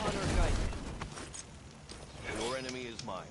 Honor guide me. Your enemy is mine.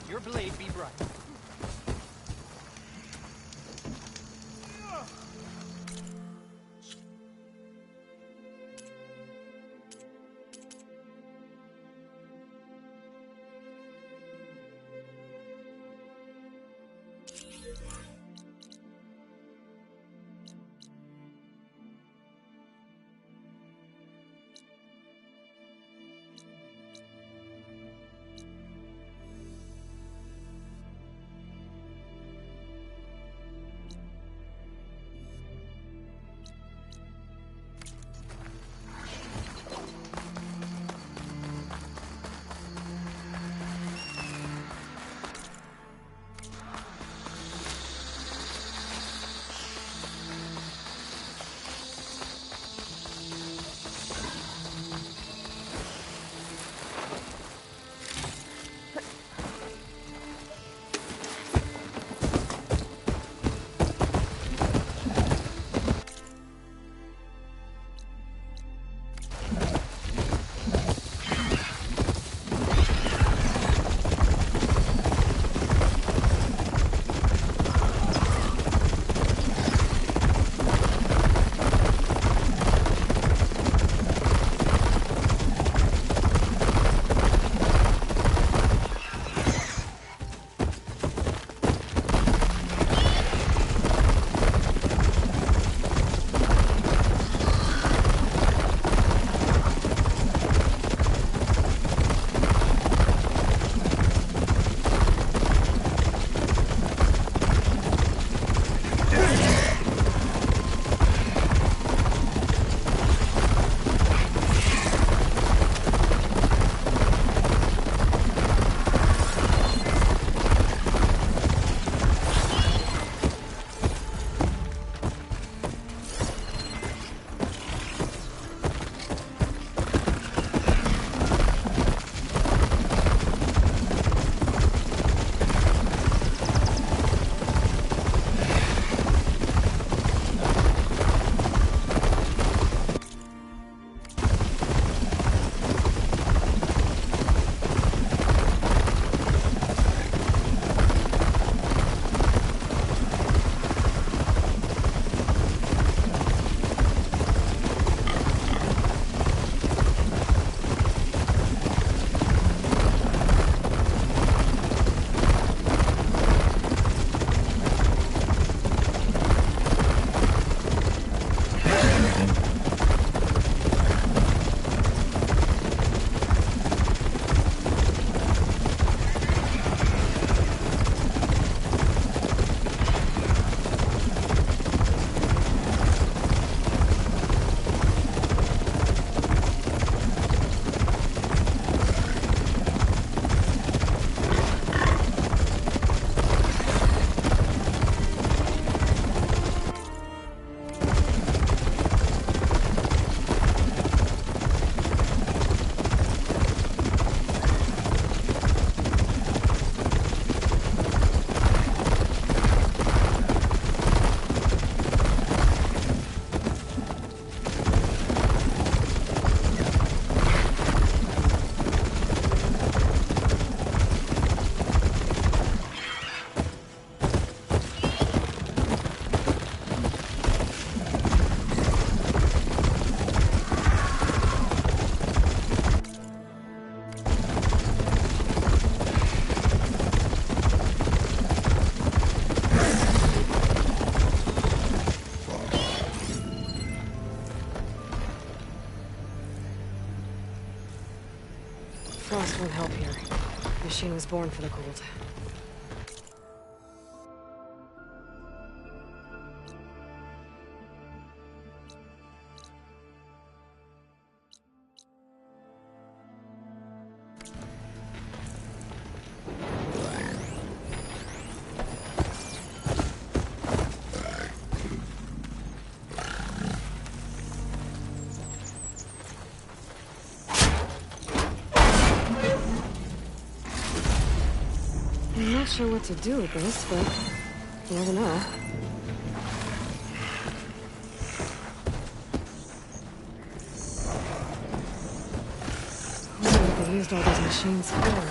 Your blade be bright. Frost won't help here. The machine was born for the cold. not sure what to do with this, but you never know. I wonder what they used all these machines for.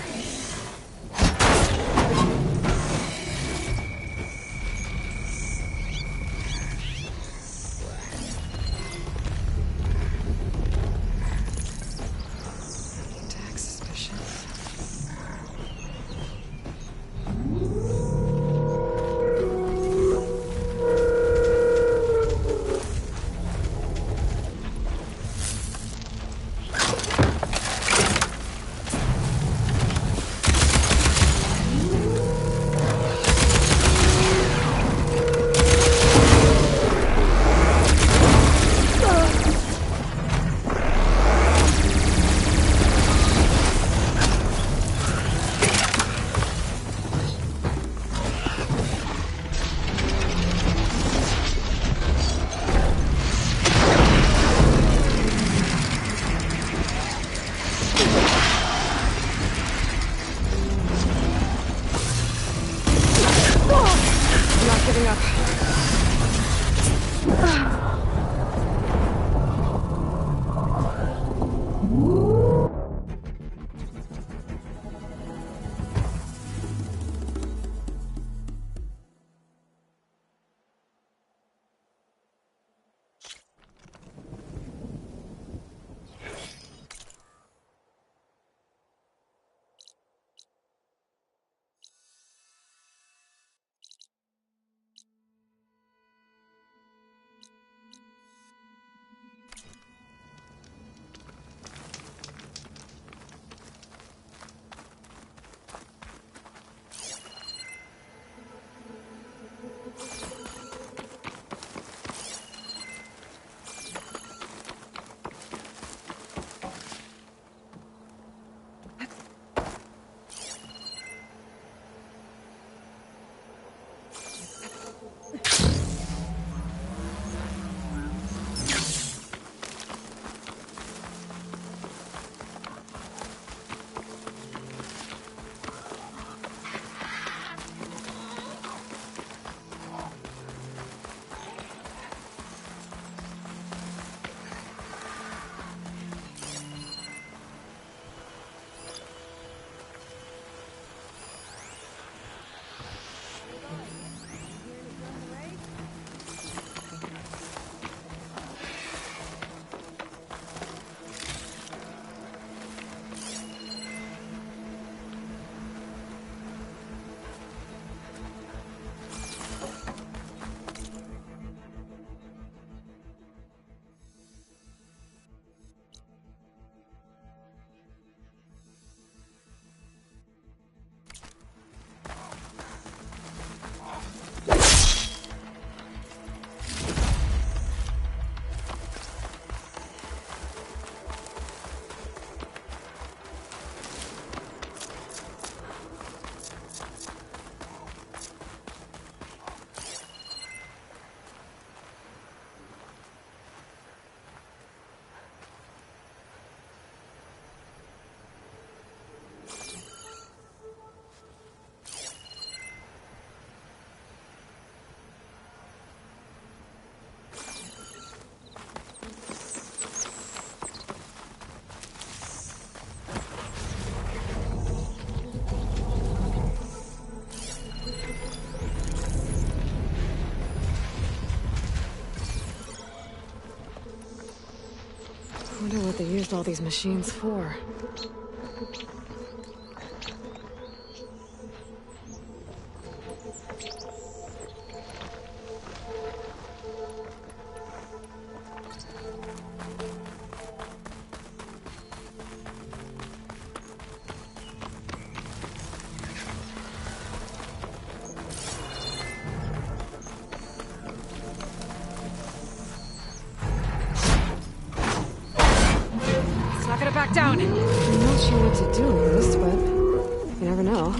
Wonder what they used all these machines for. Back down. I'm not sure what to do with this, but you never know.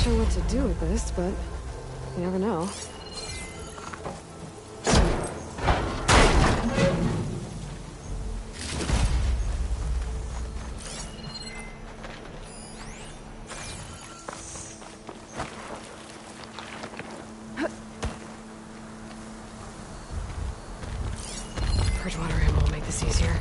sure what to do with this, but you never know. Bridgewater ammo will make this easier.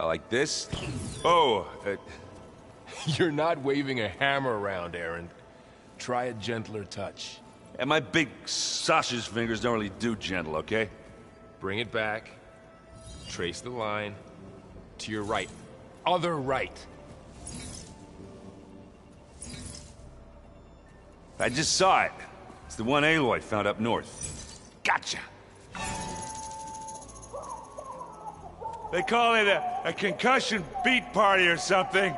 Like this? Oh, You're not waving a hammer around, Aaron. Try a gentler touch. and my big sausage fingers don't really do gentle, okay? Bring it back. Trace the line. To your right. Other right. I just saw it. It's the one Aloy found up north. Gotcha! They call it a concussion beat party or something.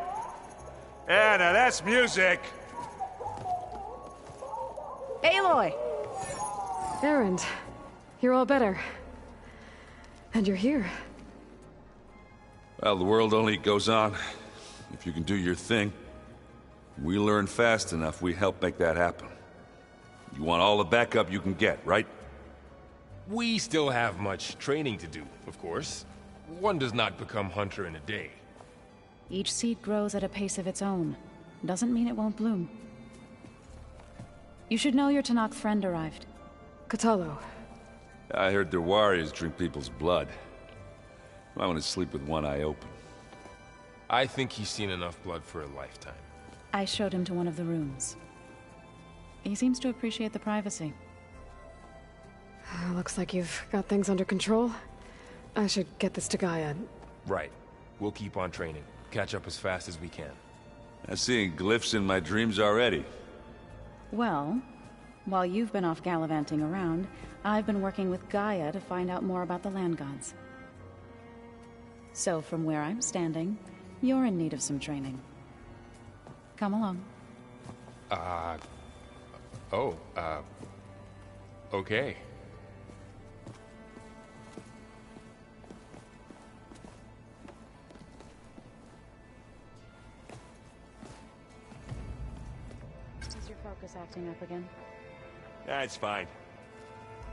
Yeah, now that's music. Aloy! Aaron, you're all better. And you're here. Well, the world only goes on if you can do your thing. We learn fast enough, we help make that happen. You want all the backup you can get, right? We still have much training to do, of course. One does not become hunter in a day. Each seed grows at a pace of its own. Doesn't mean it won't bloom. You should know your Tanakh friend arrived. Katalo. I heard their warriors drink people's blood. I want to sleep with one eye open. I think he's seen enough blood for a lifetime. I showed him to one of the rooms. He seems to appreciate the privacy. Looks like you've got things under control. I should get this to Gaia. Right. We'll keep on training. Catch up as fast as we can. I'm seeing glyphs in my dreams already. Well, while you've been off gallivanting around, I've been working with Gaia to find out more about the land gods. So from where I'm standing, you're in need of some training. Come along. Okay. Is your focus acting up again? Nah, it's fine.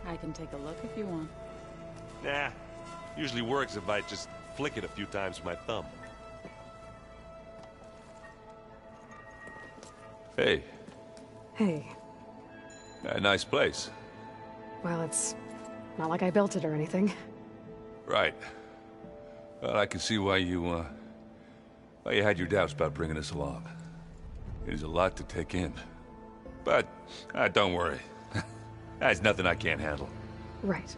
I can take a look if you want. Nah, usually works if I just flick it a few times with my thumb. Hey, Hey. nice place. Well, it's not like I built it or anything. Right. Well, I can see why you had your doubts about bringing us along. It is a lot to take in. But, don't worry. That's nothing I can't handle. Right.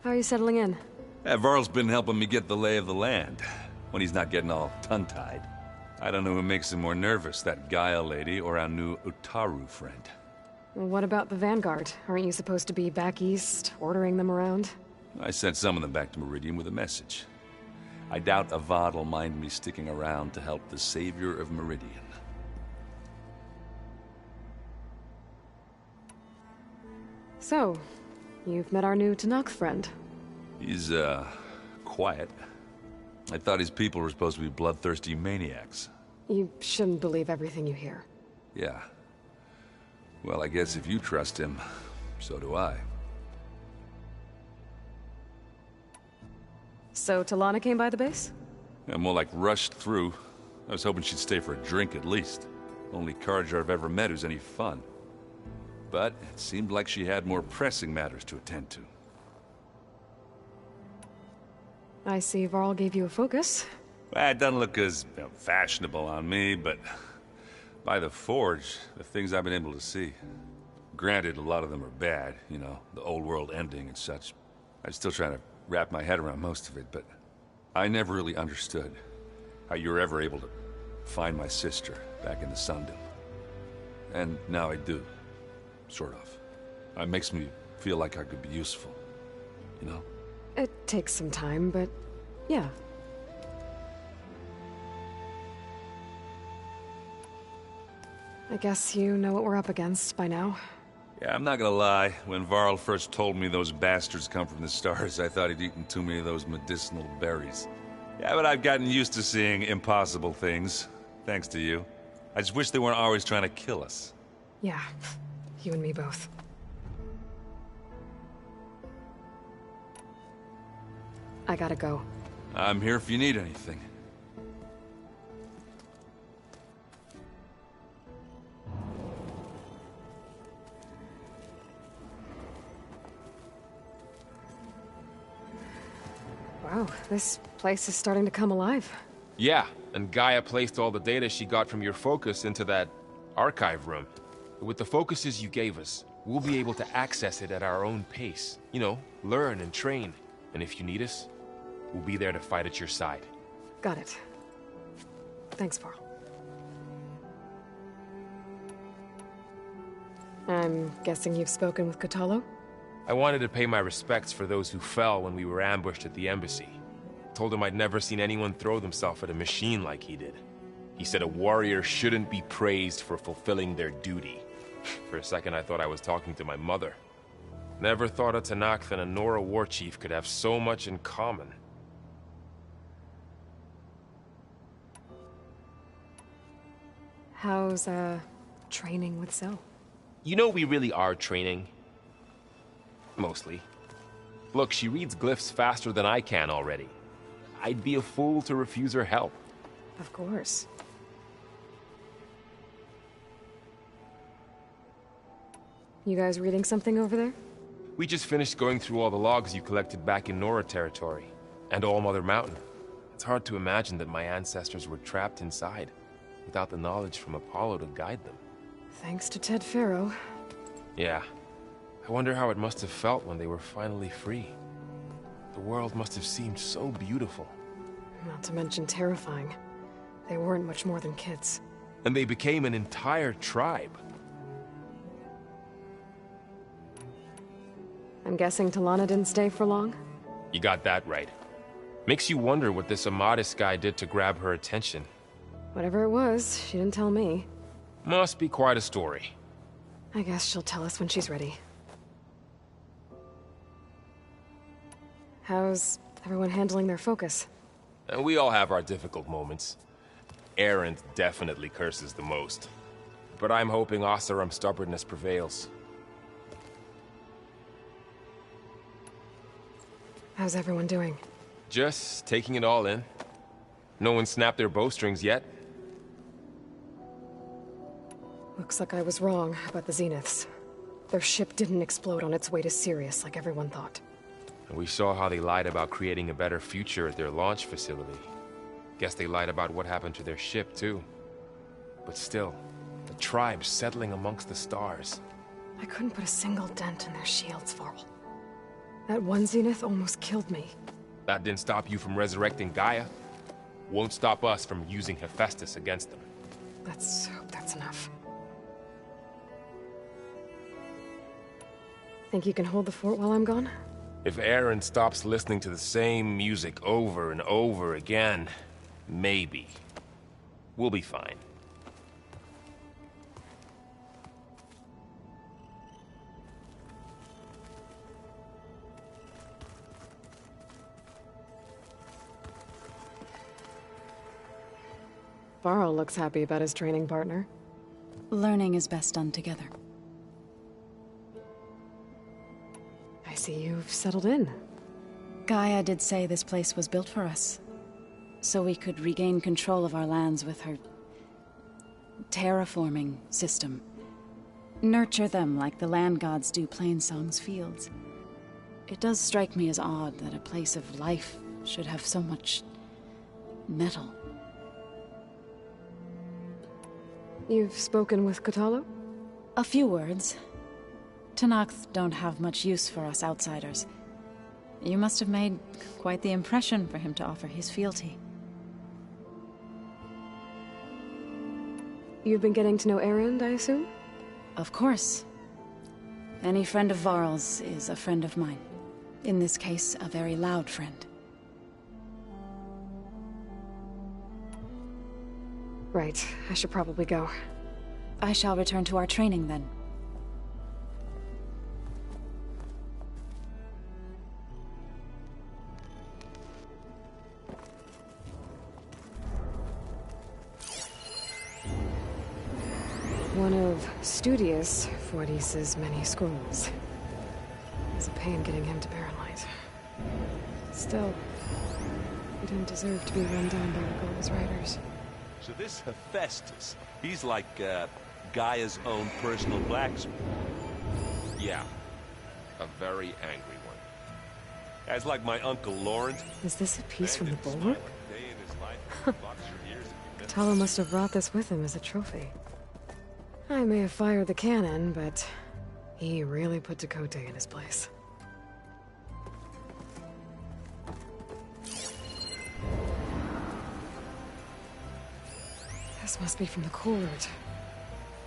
How are you settling in? Varl's been helping me get the lay of the land, when he's not getting all tongue-tied. I don't know who makes him more nervous, that Gaia lady or our new Utaru friend. What about the Vanguard? Aren't you supposed to be back east, ordering them around? I sent some of them back to Meridian with a message. I doubt Avad will mind me sticking around to help the savior of Meridian. So, you've met our new Tanakh friend. He's, quiet. I thought his people were supposed to be bloodthirsty maniacs. You shouldn't believe everything you hear. Yeah. Well, I guess if you trust him, so do I. So, Talana came by the base? Yeah, more like rushed through. I was hoping she'd stay for a drink at least. Only Carja I've ever met who's any fun. But it seemed like she had more pressing matters to attend to. I see Varl gave you a focus. Well, it doesn't look as fashionable on me, but by the Forge, the things I've been able to see. Granted, a lot of them are bad, you know, the old world ending and such. I'm still trying to wrap my head around most of it, but I never really understood how you were ever able to find my sister back in the Sundom. And now I do, sort of. It makes me feel like I could be useful, you know? It takes some time, but yeah. I guess you know what we're up against by now. Yeah, I'm not gonna lie. When Varl first told me those bastards come from the stars, I thought he'd eaten too many of those medicinal berries. Yeah, but I've gotten used to seeing impossible things, thanks to you. I just wish they weren't always trying to kill us. Yeah, you and me both. I gotta go. I'm here if you need anything. Wow, this place is starting to come alive. Yeah, and Gaia placed all the data she got from your focus into that archive room. With the focuses you gave us, we'll be able to access it at our own pace. You know, learn and train. And if you need us, we'll be there to fight at your side. Got it. Thanks, Varl. I'm guessing you've spoken with Kotallo? I wanted to pay my respects for those who fell when we were ambushed at the embassy. Told him I'd never seen anyone throw themselves at a machine like he did. He said a warrior shouldn't be praised for fulfilling their duty. For a second I thought I was talking to my mother. Never thought a Tanakh and a Nora war chief could have so much in common. How's, training with Zoe? You know we really are training. Mostly. Look, she reads glyphs faster than I can already. I'd be a fool to refuse her help. Of course. You guys reading something over there? We just finished going through all the logs you collected back in Nora territory, and All Mother Mountain. It's hard to imagine that my ancestors were trapped inside, without the knowledge from Apollo to guide them. Thanks to Ted Faro. Yeah. I wonder how it must have felt when they were finally free. The world must have seemed so beautiful. Not to mention terrifying. They weren't much more than kids. And they became an entire tribe. I'm guessing Talana didn't stay for long? You got that right. Makes you wonder what this Amadis guy did to grab her attention. Whatever it was, she didn't tell me. Must be quite a story. I guess she'll tell us when she's ready. How's everyone handling their focus? And we all have our difficult moments. Erend definitely curses the most. But I'm hoping Oseram's stubbornness prevails. How's everyone doing? Just taking it all in. No one snapped their bowstrings yet. Looks like I was wrong about the Zeniths. Their ship didn't explode on its way to Sirius like everyone thought. And we saw how they lied about creating a better future at their launch facility. Guess they lied about what happened to their ship, too. But still, the tribe settling amongst the stars. I couldn't put a single dent in their shields, Varl. That one Zenith almost killed me. That didn't stop you from resurrecting Gaia. Won't stop us from using Hephaestus against them. Let's hope that's enough. Think you can hold the fort while I'm gone? If Erend stops listening to the same music over and over again, maybe. We'll be fine. Varl looks happy about his training partner. Learning is best done together. I see you've settled in. Gaia did say this place was built for us, so we could regain control of our lands with her terraforming system. Nurture them like the land gods do Plainsong's fields. It does strike me as odd that a place of life should have so much metal. You've spoken with Kotallo? A few words. Tanakh don't have much use for us outsiders. You must have made quite the impression for him to offer his fealty. You've been getting to know Erend, I assume? Of course. Any friend of Varl's is a friend of mine. In this case, a very loud friend. Right, I should probably go. I shall return to our training then. One of Studious Fortis's many scrolls. It's a pain getting him to Barrenlight. Still, he didn't deserve to be run down by Regola's riders. So this Hephaestus, he's like, Gaia's own personal blacksmith. Yeah. A very angry one. As like my Uncle Lawrence. Is this a piece from the bulwark? Talo must have brought this with him as a trophy. I may have fired the cannon, but he really put Dakota in his place. This must be from the Court.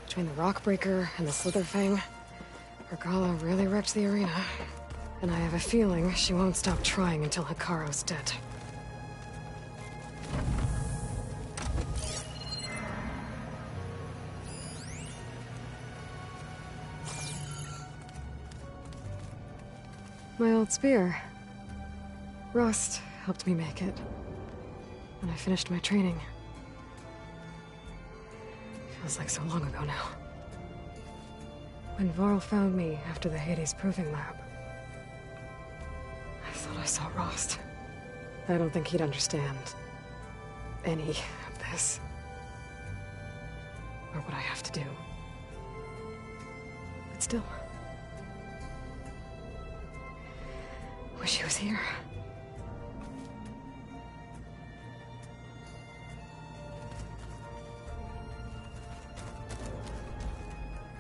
Between the Rockbreaker and the Slitherfang, Regala really wrecked the arena. And I have a feeling she won't stop trying until Hikaru's dead. My old spear. Rust helped me make it. When I finished my training. Feels like so long ago now. When Varl found me after the Hades Proving Lab, I thought I saw Rost. I don't think he'd understand any of this. Or what I have to do. But still. Wish he was here.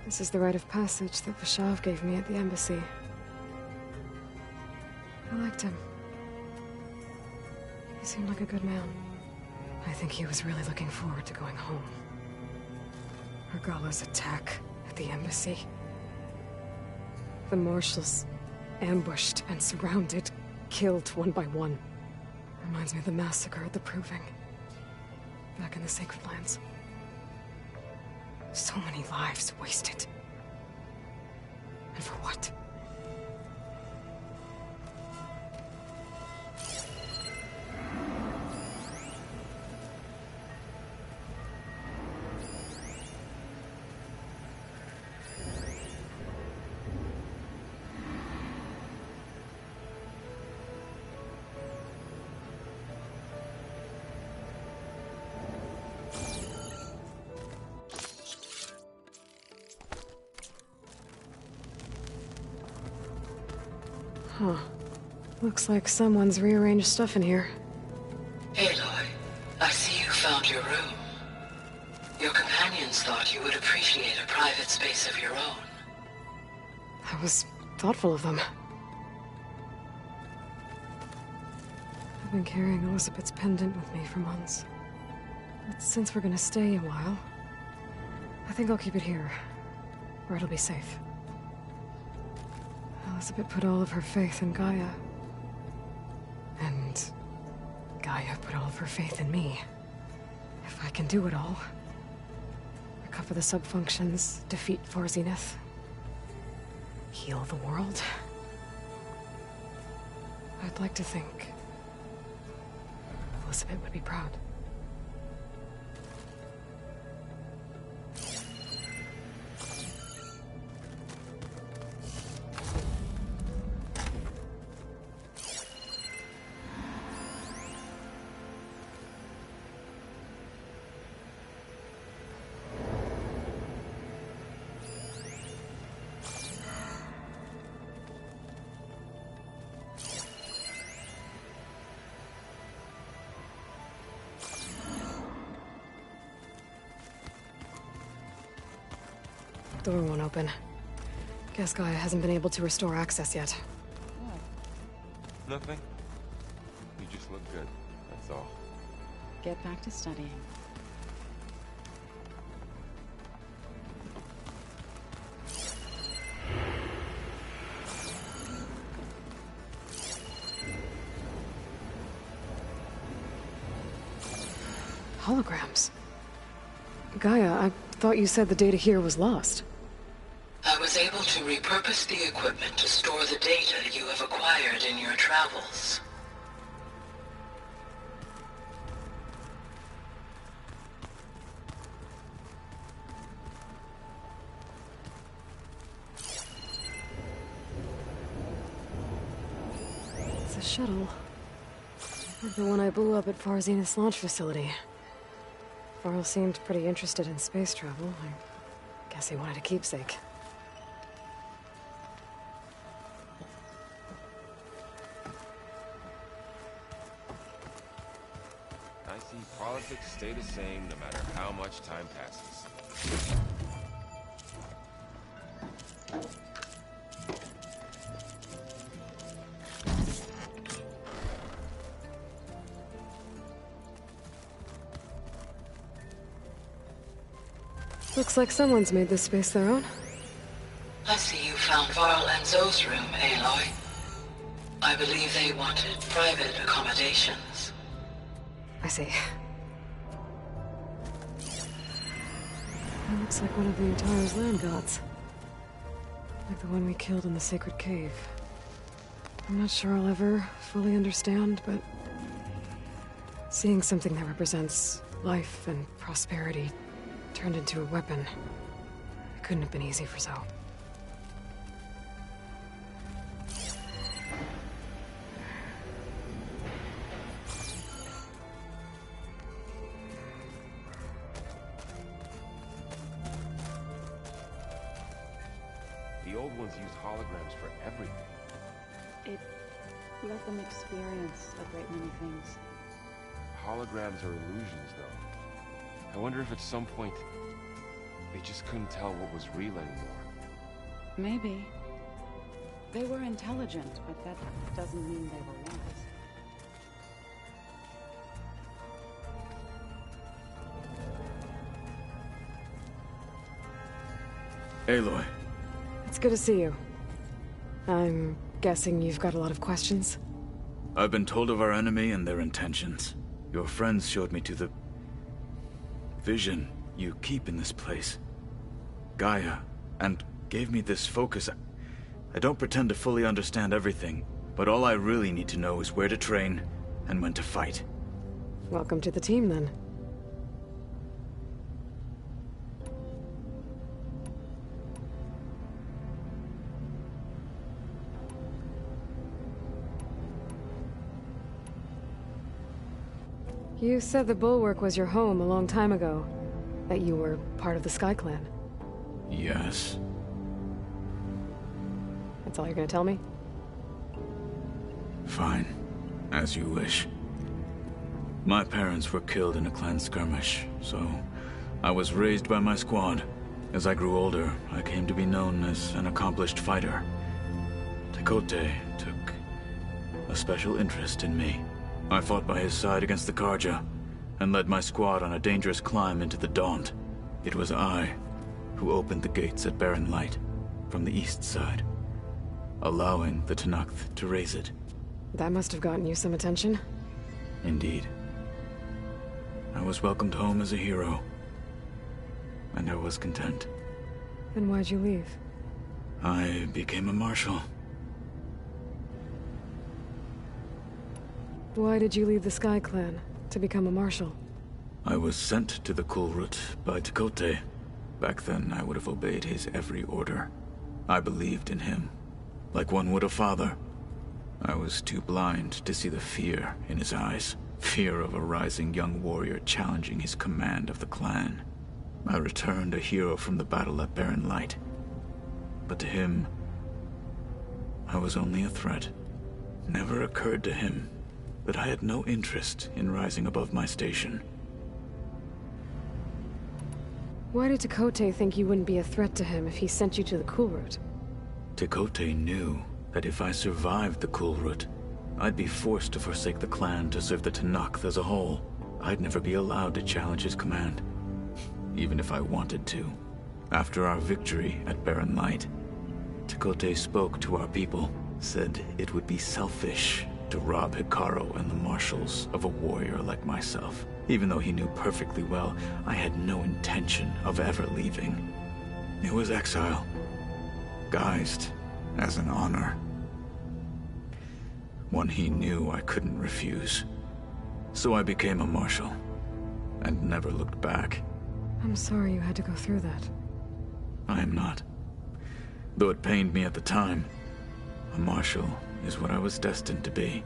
This is the rite of passage that Vashav gave me at the embassy. I liked him. He seemed like a good man. I think he was really looking forward to going home. Regala's attack at the embassy. The marshals ambushed and surrounded, killed one by one. Reminds me of the massacre at the Proving. Back in the Sacred Lands. So many lives wasted. And for what? Huh. Looks like someone's rearranged stuff in here. Aloy, I see you found your room. Your companions thought you would appreciate a private space of your own. That was thoughtful of them. I've been carrying Elizabeth's pendant with me for months. But since we're gonna stay a while, I think I'll keep it here, where it'll be safe. Elizabeth put all of her faith in Gaia. And Gaia put all of her faith in me. If I can do it all, recover the subfunctions, defeat Zenith, heal the world, I'd like to think Elizabeth would be proud. Door won't open. Guess Gaia hasn't been able to restore access yet. Nothing. You just look good, that's all. Get back to studying. Holograms. Gaia, I thought you said the data here was lost. I was able to repurpose the equipment to store the data you have acquired in your travels. It's a shuttle. Like the one I blew up at Zenith's launch facility. Varl seemed pretty interested in space travel. I guess he wanted a keepsake. basics stay the same no matter how much time passes. Looks like someone's made this space their own. I see you found Varl and Zoe's room, Aloy. I believe they wanted private accommodations. I see. That looks like one of the Utaro's land gods. Like the one we killed in the sacred cave. I'm not sure I'll ever fully understand, but seeing something that represents life and prosperity turned into a weapon, it couldn't have been easy for Zoe. The old ones used holograms for everything. It let them experience a great many things. Holograms are illusions, though. I wonder if at some point they just couldn't tell what was real anymore. Maybe. They were intelligent, but that doesn't mean they were wise. Aloy. It's good to see you. I'm guessing you've got a lot of questions? I've been told of our enemy and their intentions. Your friends showed me to the vision you keep in this place, Gaia, and gave me this focus. I don't pretend to fully understand everything, but all I really need to know is where to train and when to fight. Welcome to the team, then. You said the Bulwark was your home a long time ago. That you were part of the Sky Clan. Yes. That's all you're gonna tell me? Fine. As you wish. My parents were killed in a clan skirmish, so I was raised by my squad. As I grew older, I came to be known as an accomplished fighter. Tekote took a special interest in me. I fought by his side against the Karja, and led my squad on a dangerous climb into the Daunt. It was I who opened the gates at Barren Light, from the east side, allowing the Tenakth to raise it. That must have gotten you some attention. Indeed. I was welcomed home as a hero, and I was content. Then why'd you leave? I became a marshal. Why did you leave the Sky Clan to become a marshal? I was sent to the Kulrut by Tekote. Back then, I would have obeyed his every order. I believed in him, like one would a father. I was too blind to see the fear in his eyes. Fear of a rising young warrior challenging his command of the clan. I returned a hero from the battle at Barren Light. But to him, I was only a threat. Never occurred to him that I had no interest in rising above my station. Why did Tekote think you wouldn't be a threat to him if he sent you to the Kulrut? Tekote knew that if I survived the Kulrut, I'd be forced to forsake the clan to serve the Tenakth as a whole. I'd never be allowed to challenge his command, even if I wanted to. After our victory at Barren Light, Tekote spoke to our people, said it would be selfish to rob Hikaru and the marshals of a warrior like myself. Even though he knew perfectly well, I had no intention of ever leaving. It was exile, guised as an honor. One he knew I couldn't refuse. So I became a marshal, and never looked back. I'm sorry you had to go through that. I am not. Though it pained me at the time, a marshal is what I was destined to be.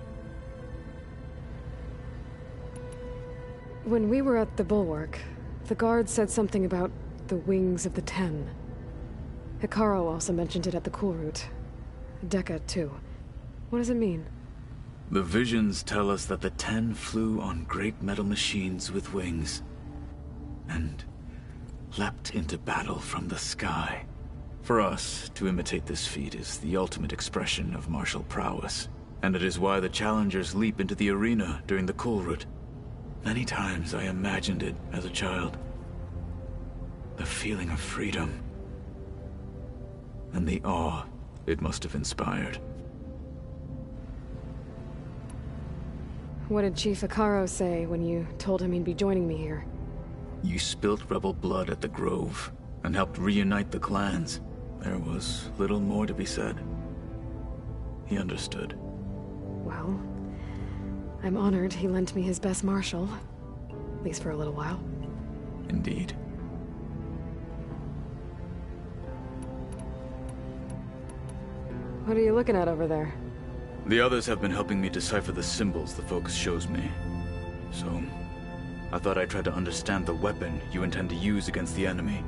When we were at the Bulwark, the guard said something about the Wings of the Ten. Hikaru also mentioned it at the Kulrut. Dekka, too. What does it mean? The visions tell us that the 10 flew on great metal machines with wings, and leapt into battle from the sky. For us, to imitate this feat is the ultimate expression of martial prowess, and it is why the challengers leap into the arena during the Kulrut. Many times I imagined it as a child. The feeling of freedom, and the awe it must have inspired. What did Chief Hikaru say when you told him he'd be joining me here? You spilt rebel blood at the Grove, and helped reunite the clans. There was little more to be said. He understood. Well, I'm honored he lent me his best martial. At least for a little while. Indeed. What are you looking at over there? The others have been helping me decipher the symbols the focus shows me. So, I thought I'd try to understand the weapon you intend to use against the enemy.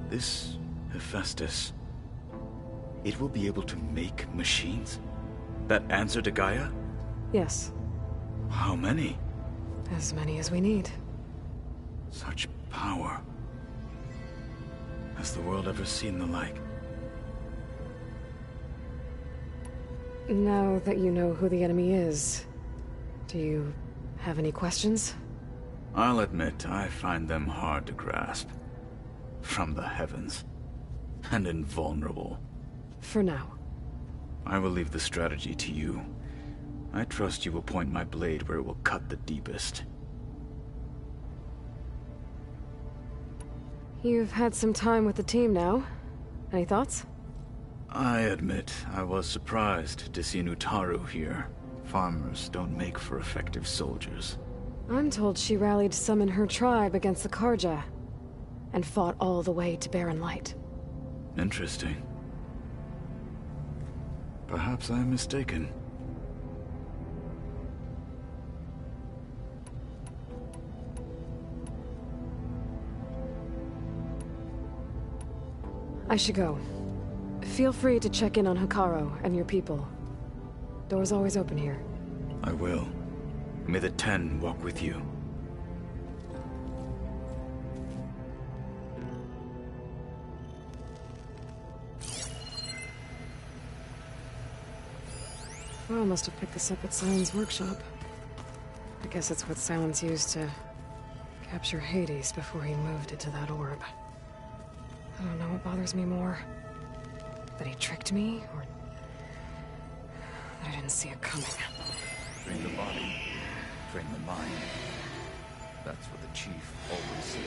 This Hephaestus, it will be able to make machines? That answer to Gaia? Yes. How many? As many as we need. Such power. Has the world ever seen the like? Now that you know who the enemy is, do you have any questions? I'll admit, I find them hard to grasp. From the heavens. And invulnerable. For now. I will leave the strategy to you. I trust you will point my blade where it will cut the deepest. You've had some time with the team now. Any thoughts? I admit, I was surprised to see Nutaru here. Farmers don't make for effective soldiers. I'm told she rallied to summon her tribe against the Karja, and fought all the way to Barren Light. Interesting. Perhaps I am mistaken. I should go. Feel free to check in on Hikaru and your people. Door's always open here. I will. May the 10 walk with you. Well, must have picked this up at Silence workshop. I guess it's what Silence used to capture Hades before he moved it to that orb. I don't know what bothers me more. That he tricked me, or that I didn't see it coming. Train the body, train the mind. That's what the chief always says.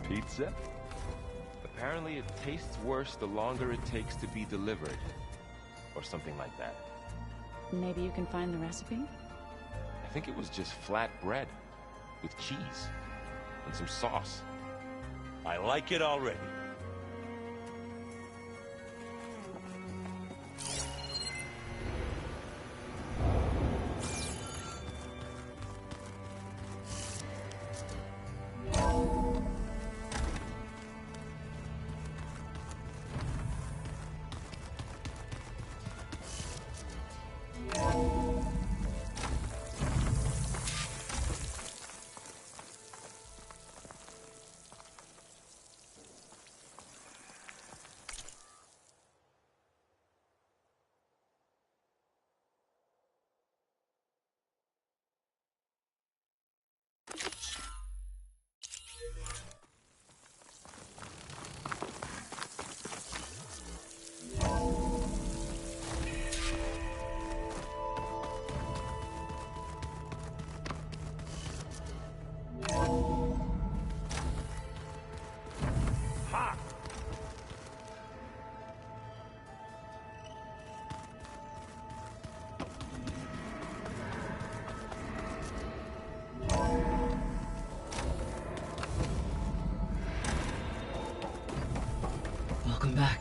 Pizza? Apparently it tastes worse the longer it takes to be delivered. Or something like that. Maybe you can find the recipe? I think it was just flat bread. With cheese. And some sauce. I like it already.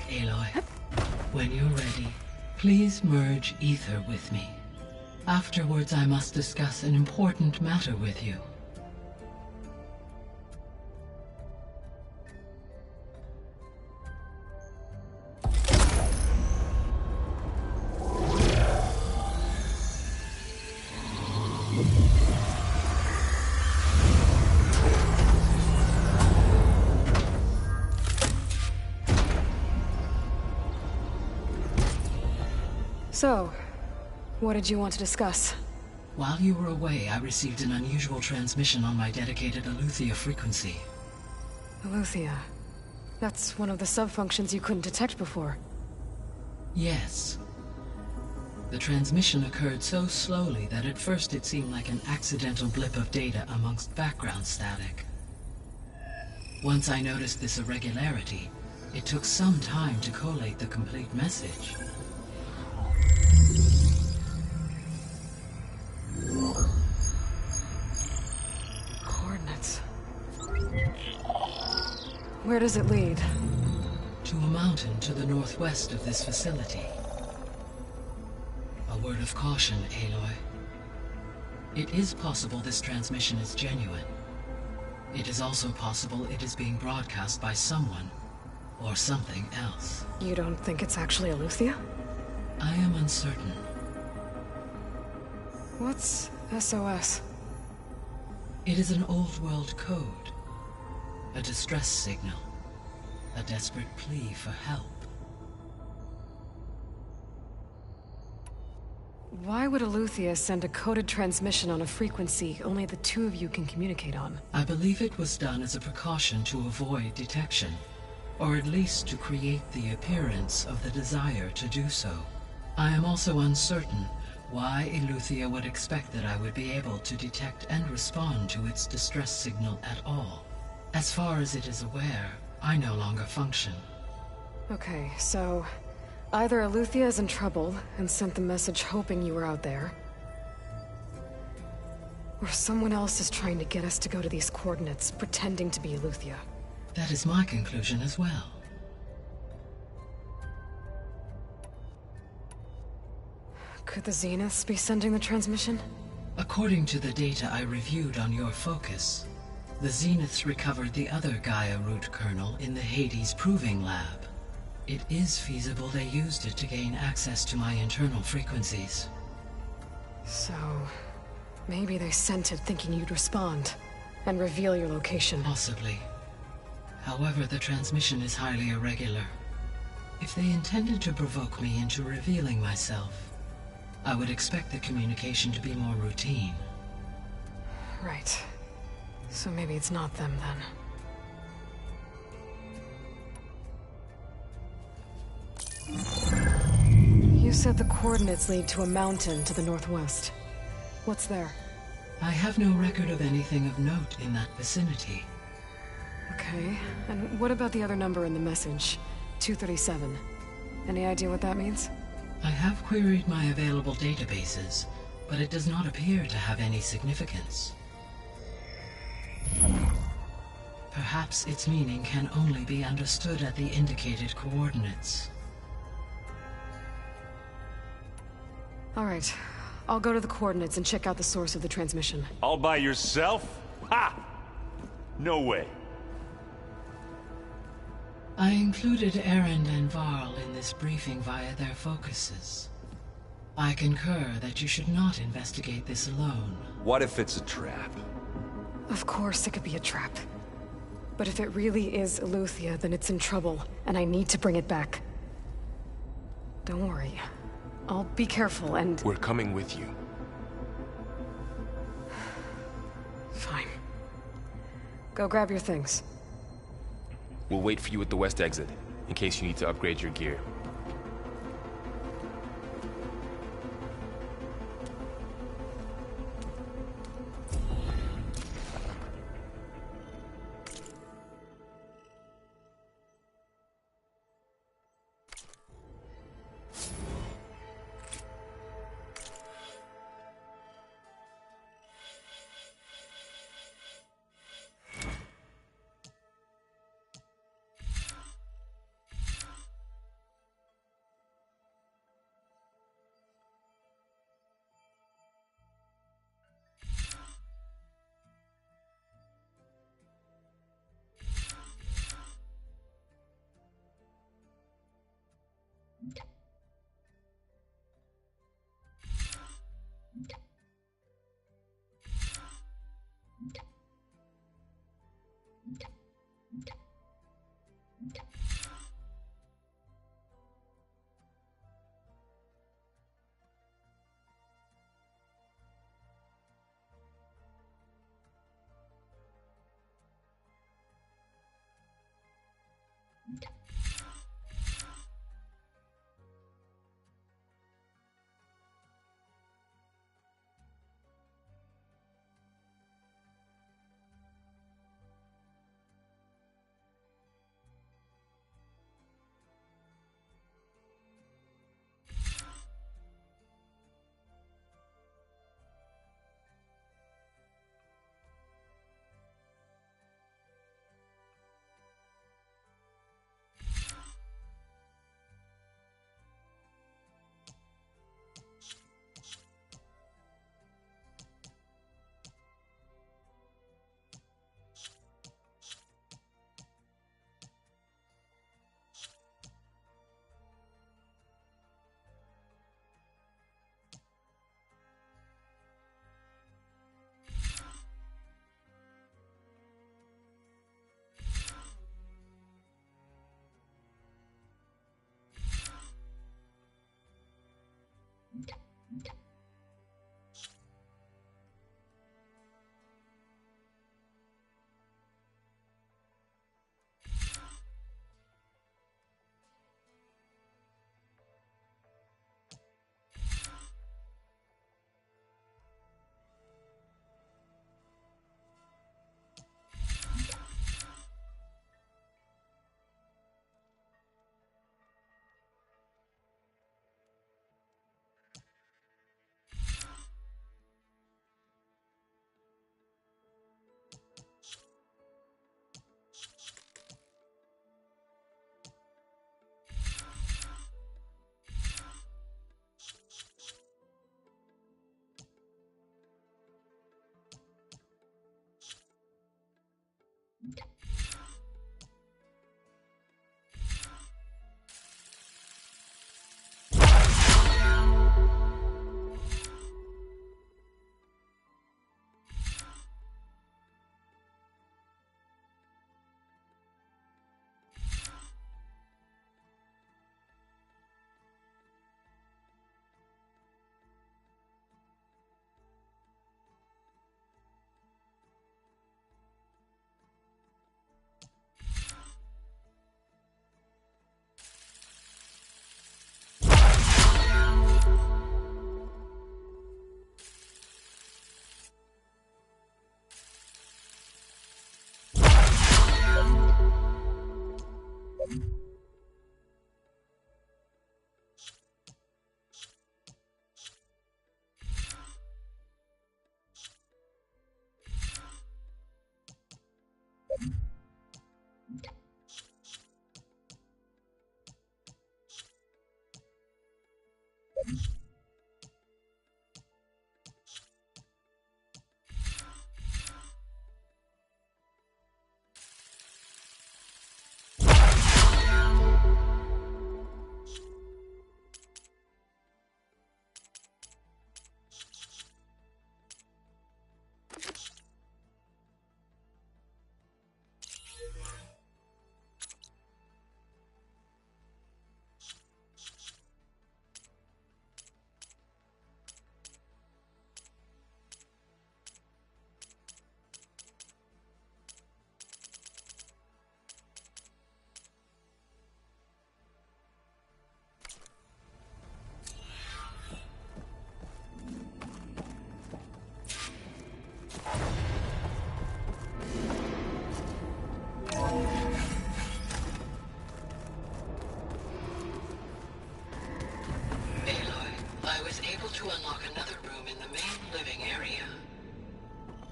Aloy. When you're ready, please merge ether with me. Afterwards, I must discuss an important matter with you. So, what did you want to discuss? While you were away, I received an unusual transmission on my dedicated Aletheia frequency. Aletheia. That's one of the sub-functions you couldn't detect before. Yes. The transmission occurred so slowly that at first it seemed like an accidental blip of data amongst background static. Once I noticed this irregularity, it took some time to collate the complete message. Coordinates. Where does it lead? To a mountain to the northwest of this facility. A word of caution, Aloy. It is possible this transmission is genuine. It is also possible it is being broadcast by someone or something else. You don't think it's actually Aletheia? I am uncertain. What's SOS? It is an old world code. A distress signal. A desperate plea for help. Why would Aletheia send a coded transmission on a frequency only the two of you can communicate on? I believe it was done as a precaution to avoid detection, or at least to create the appearance of the desire to do so. I am also uncertain why Aletheia would expect that I would be able to detect and respond to its distress signal at all. As far as it is aware, I no longer function. Okay, so either Aletheia is in trouble and sent the message hoping you were out there, or someone else is trying to get us to go to these coordinates, pretending to be Aletheia. That is my conclusion as well. Could the Zeniths be sending the transmission? According to the data I reviewed on your focus, the Zeniths recovered the other Gaia root kernel in the Hades Proving Lab. It is feasible they used it to gain access to my internal frequencies. So, maybe they sent it thinking you'd respond and reveal your location. Possibly. However, the transmission is highly irregular. If they intended to provoke me into revealing myself, I would expect the communication to be more routine. Right. So maybe it's not them then. You said the coordinates lead to a mountain to the northwest. What's there? I have no record of anything of note in that vicinity. Okay, and what about the other number in the message? 237. Any idea what that means? I have queried my available databases, but it does not appear to have any significance. Perhaps its meaning can only be understood at the indicated coordinates. All right, I'll go to the coordinates and check out the source of the transmission. All by yourself? Ha! No way. I included Erend and Varl in this briefing via their focuses. I concur that you should not investigate this alone. What if it's a trap? Of course it could be a trap. But if it really is Aletheia, then it's in trouble, and I need to bring it back. Don't worry. I'll be careful and... We're coming with you. Fine. Go grab your things. We'll wait for you at the west exit, in case you need to upgrade your gear.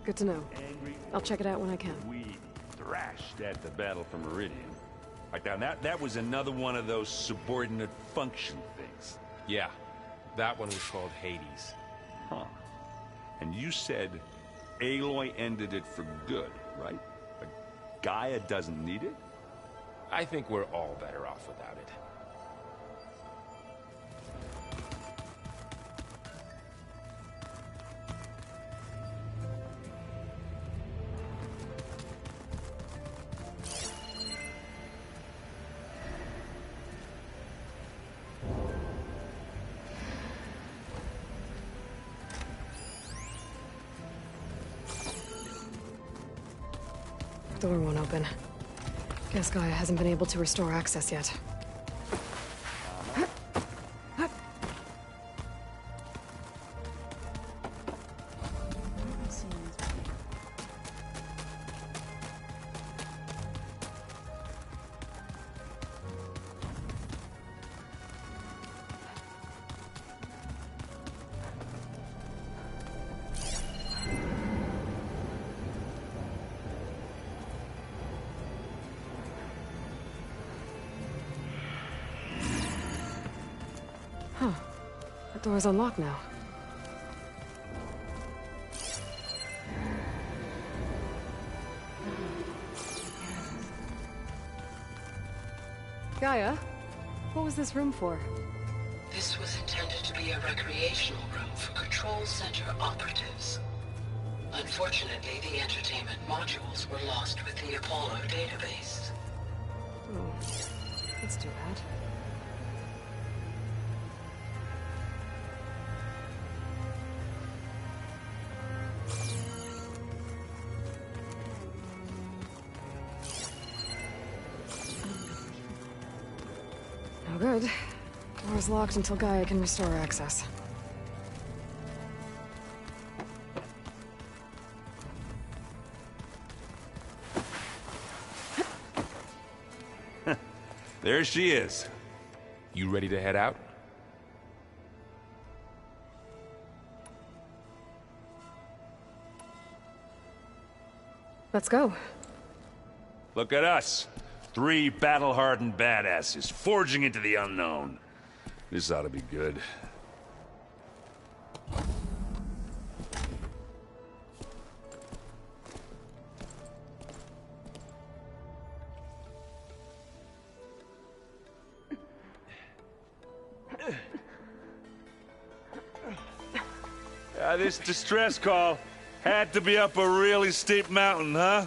Good to know. I'll check it out when I can. We thrashed at the battle for Meridian. Like that was another one of those subordinate function things. Yeah, that one was called Hades. Huh. And you said Aloy ended it for good, right? Like Gaia doesn't need it? I think we're all better off without it. Door won't open. Guess Gaia hasn't been able to restore access yet. Huh. That door's unlocked now. Gaia, what was this room for? This was intended to be a recreational room for Control Center operatives. Unfortunately, the entertainment modules were lost with the Apollo database. Oh, that's too bad. No good. Door's locked until Gaia can restore access. There she is. You ready to head out? Let's go. Look at us. 3 battle-hardened badasses forging into the unknown. This ought to be good. This distress call had to be up a really steep mountain, huh?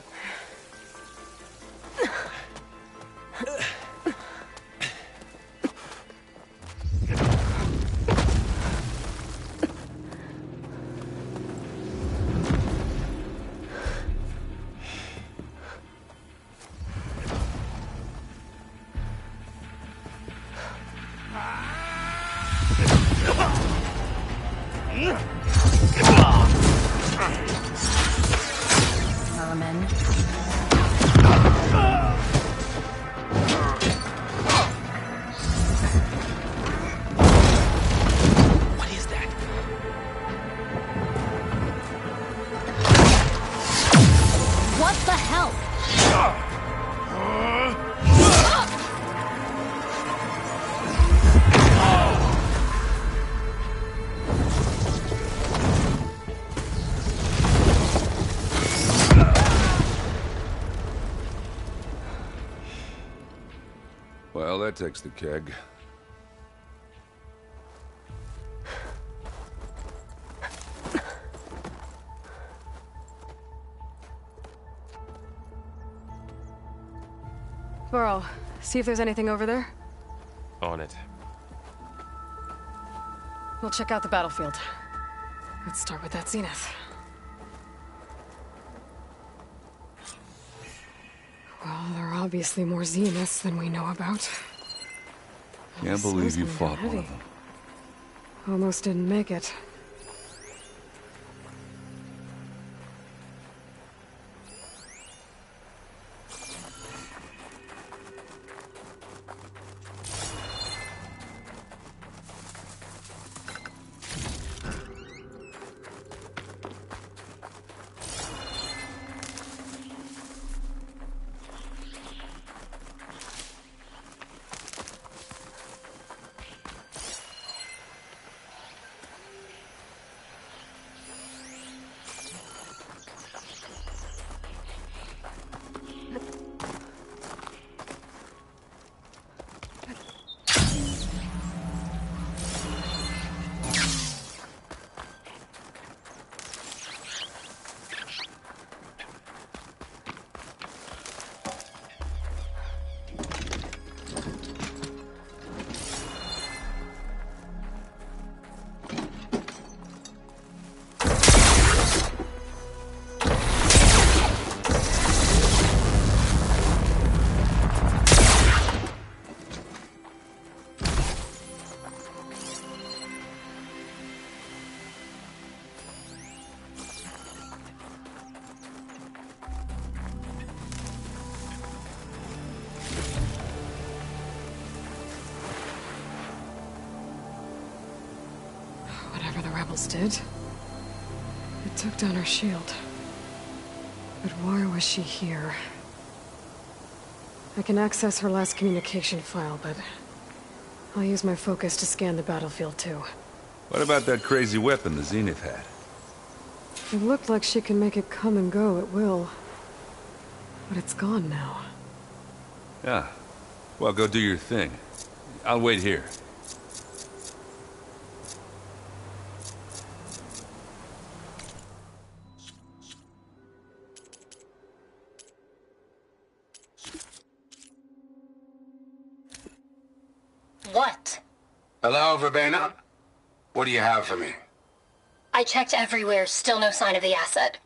Well, that takes the keg. Varl, see if there's anything over there. On it. We'll check out the battlefield. Let's start with that zenith. Well, there are obviously more zeniths than we know about. Can't believe you fought one of them. Almost didn't make it. rebels did. It took down her shield. But why was she here? I can access her last communication file, but I'll use my focus to scan the battlefield too. What about that crazy weapon the Zenith had? It looked like she can make it come and go at will. But it's gone now. Yeah. Well, go do your thing. I'll wait here. What? Hello, Verbena? What do you have for me? I checked everywhere, still no sign of the asset.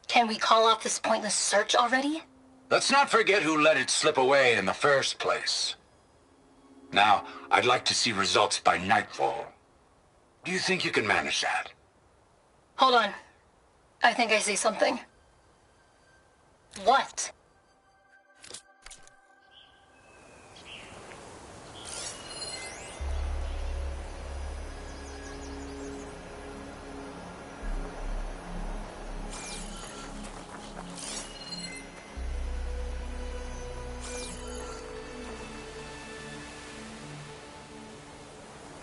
Can we call off this pointless search already? Let's not forget who let it slip away in the first place. Now, I'd like to see results by nightfall. Do you think you can manage that? Hold on. I think I see something. What?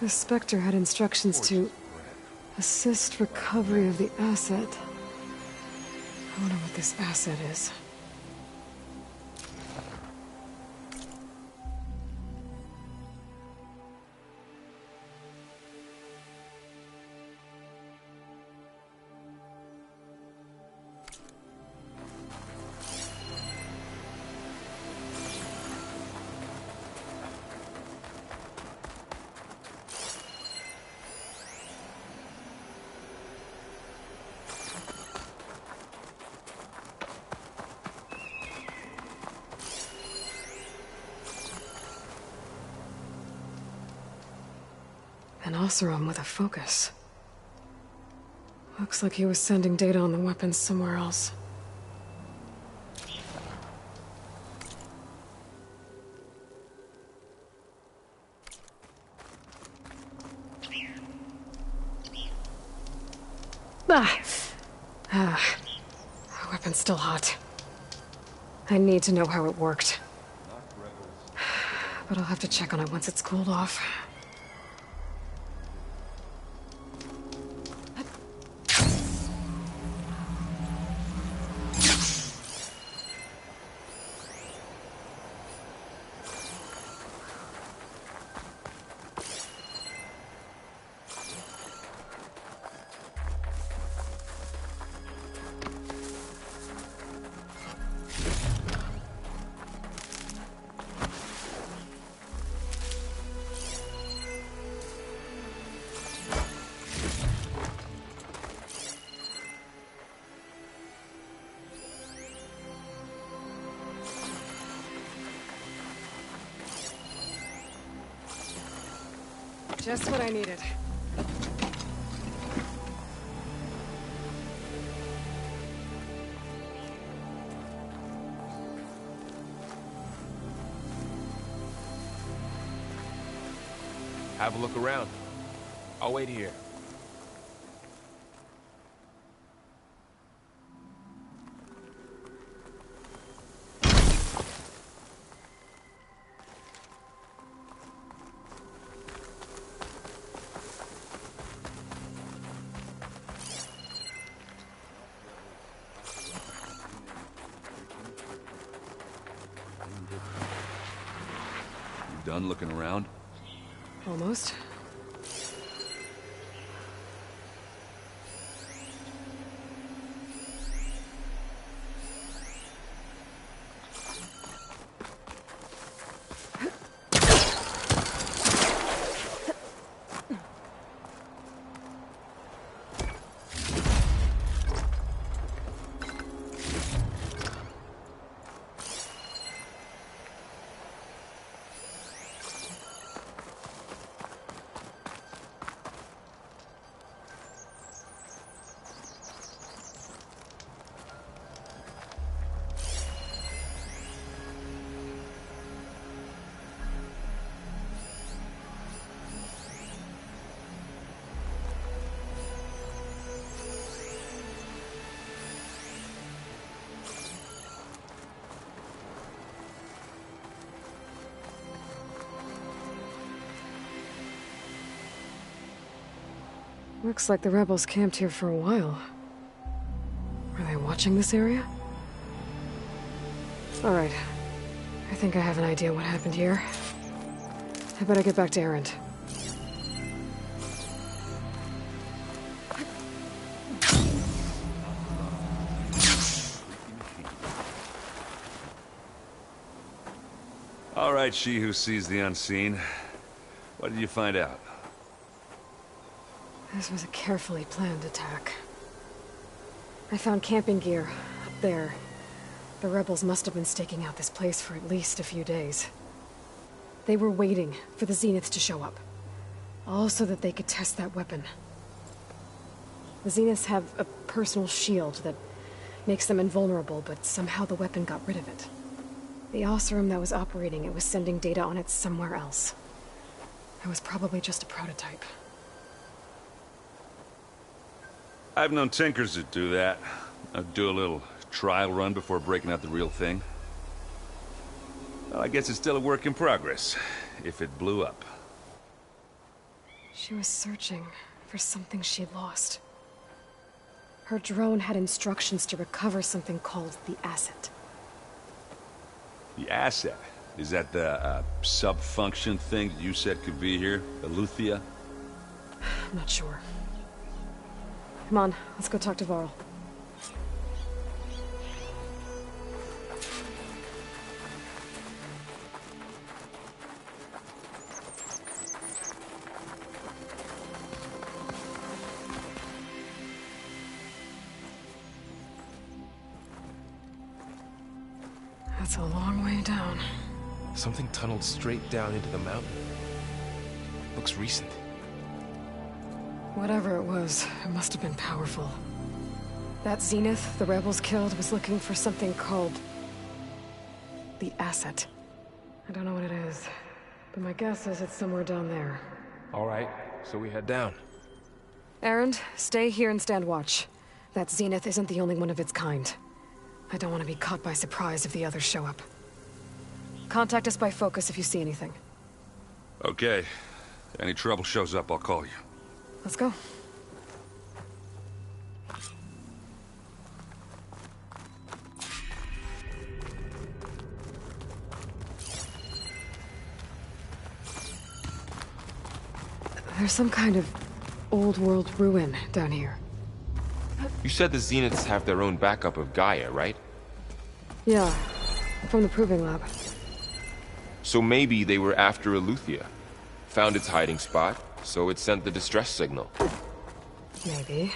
The Spectre had instructions to assist recovery of the asset. I wonder what this asset is. An Oseram with a focus. Looks like he was sending data on the weapons somewhere else. The weapon's still hot. I need to know how it worked. But I'll have to check on it once it's cooled off. Just what I needed. Have a look around. I'll wait here. Done looking around? Almost. Looks like the rebels camped here for a while. Are they watching this area? Alright. I think I have an idea what happened here. I better get back to Erend. All right, she who sees the unseen. What did you find out? This was a carefully planned attack. I found camping gear up there. The rebels must have been staking out this place for at least a few days. They were waiting for the Zeniths to show up. All so that they could test that weapon. The Zeniths have a personal shield that makes them invulnerable, but somehow the weapon got rid of it. The Oseram that was operating it was sending data on it somewhere else. It was probably just a prototype. I've known tinkers that do that. I'd do a little trial run before breaking out the real thing. Well, I guess it's still a work in progress, if it blew up. She was searching for something she'd lost. Her drone had instructions to recover something called the asset. The asset? Is that the sub-function thing that you said could be here? Eleuthia? I'm not sure. Come on, let's go talk to Varl. That's a long way down. Something tunneled straight down into the mountain. Looks recent. Whatever it was, it must have been powerful. That Zenith the rebels killed was looking for something called the asset. I don't know what it is, but my guess is it's somewhere down there. All right, so we head down. Erend, stay here and stand watch. That Zenith isn't the only one of its kind. I don't want to be caught by surprise if the others show up. Contact us by focus if you see anything. Okay. If any trouble shows up, I'll call you. Let's go. There's some kind of old-world ruin down here. You said the Zeniths have their own backup of Gaia, right? Yeah, from the Proving Lab. So maybe they were after Eleuthia. Found its hiding spot, so it sent the distress signal. Maybe.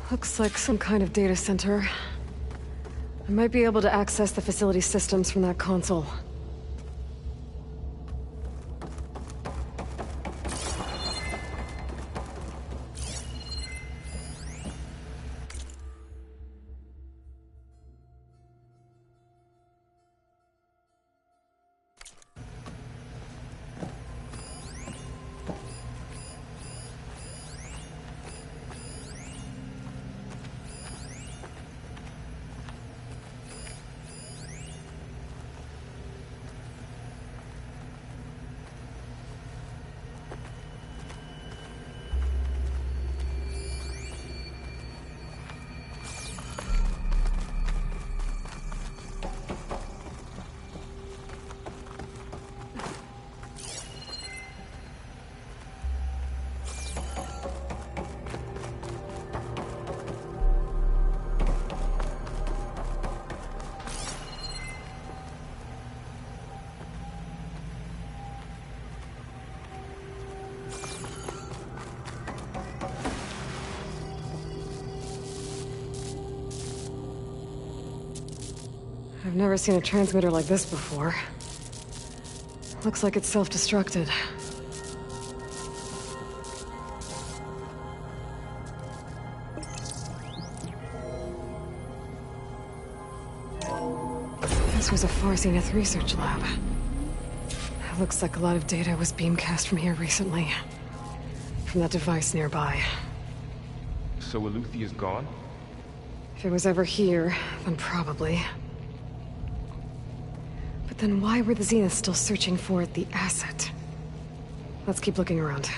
Looks like some kind of data center. I might be able to access the facility systems from that console. I've never seen a transmitter like this before. Looks like it's self-destructed. This was a Far Zenith research lab. Looks like a lot of data was beamcast from here recently. From that device nearby. So Eluthia's gone? If it was ever here, then probably. But then why were the Zeniths still searching for the asset? Let's keep looking around.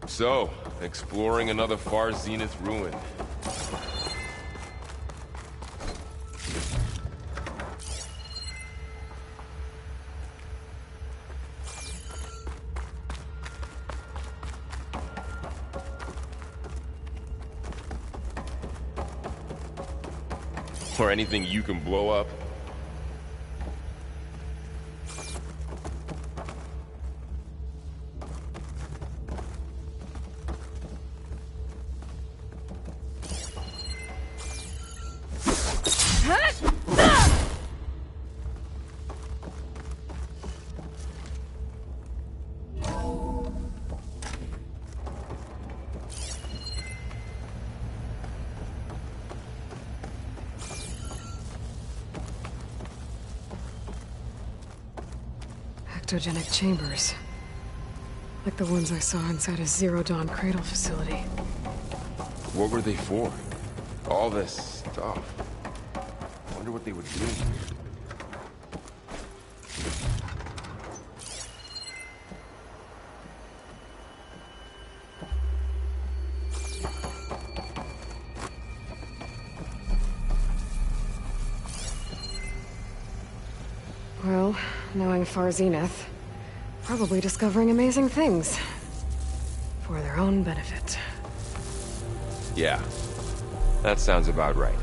So, exploring another far Zenith ruin. Or anything you can blow up. Ectogenic chambers. Like the ones I saw inside a Zero Dawn cradle facility. What were they for? All this stuff. Wonder what they were doing here. Well, knowing Far Zenith, probably discovering amazing things. For their own benefit. Yeah, that sounds about right.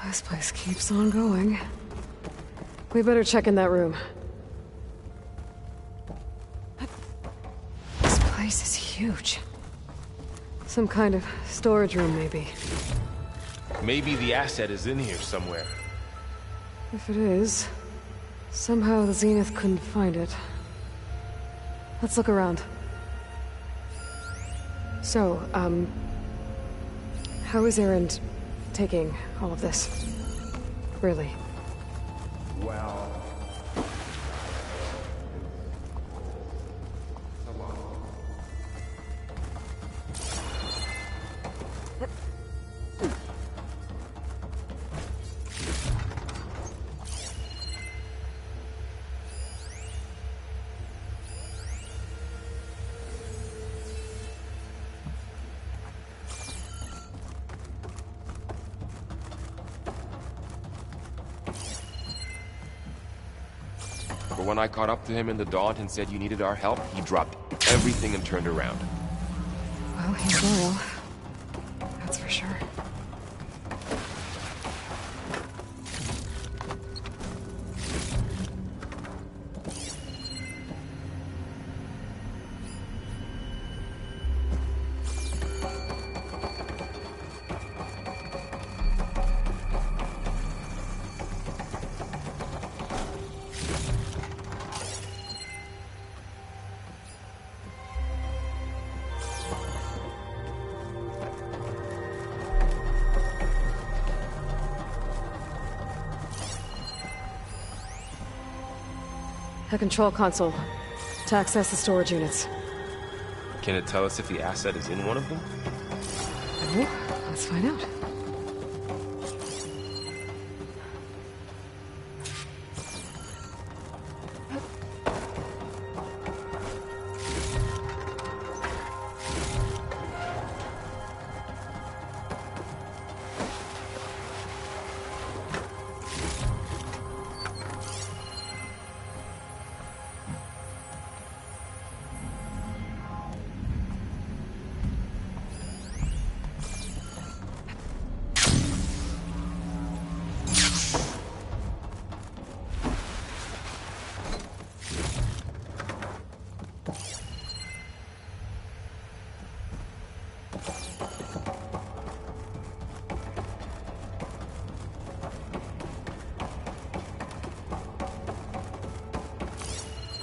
This place keeps on going. We better check in that room. This place is huge. Some kind of storage room, maybe. Maybe the asset is in here somewhere. If it is, somehow the Zenith couldn't find it. Let's look around. So, how is Erend taking all of this? Really? Well... But when I caught up to him in the Daunt and said you needed our help, he dropped everything and turned around. Well, he's loyal. That's for sure. A control console to access the storage units. Can it tell us if the asset is in one of them? No, let's find out.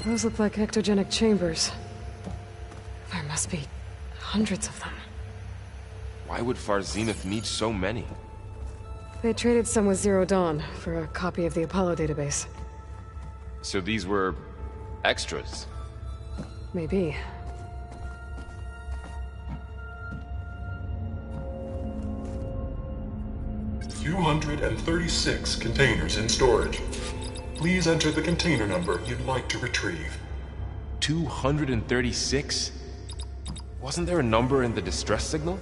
Those look like ectogenic chambers. There must be hundreds of them. Why would Far Zenith need so many? They traded some with Zero Dawn for a copy of the Apollo database. So these were extras? Maybe. $236 containers in storage. Please enter the container number you'd like to retrieve. 236? Wasn't there a number in the distress signal?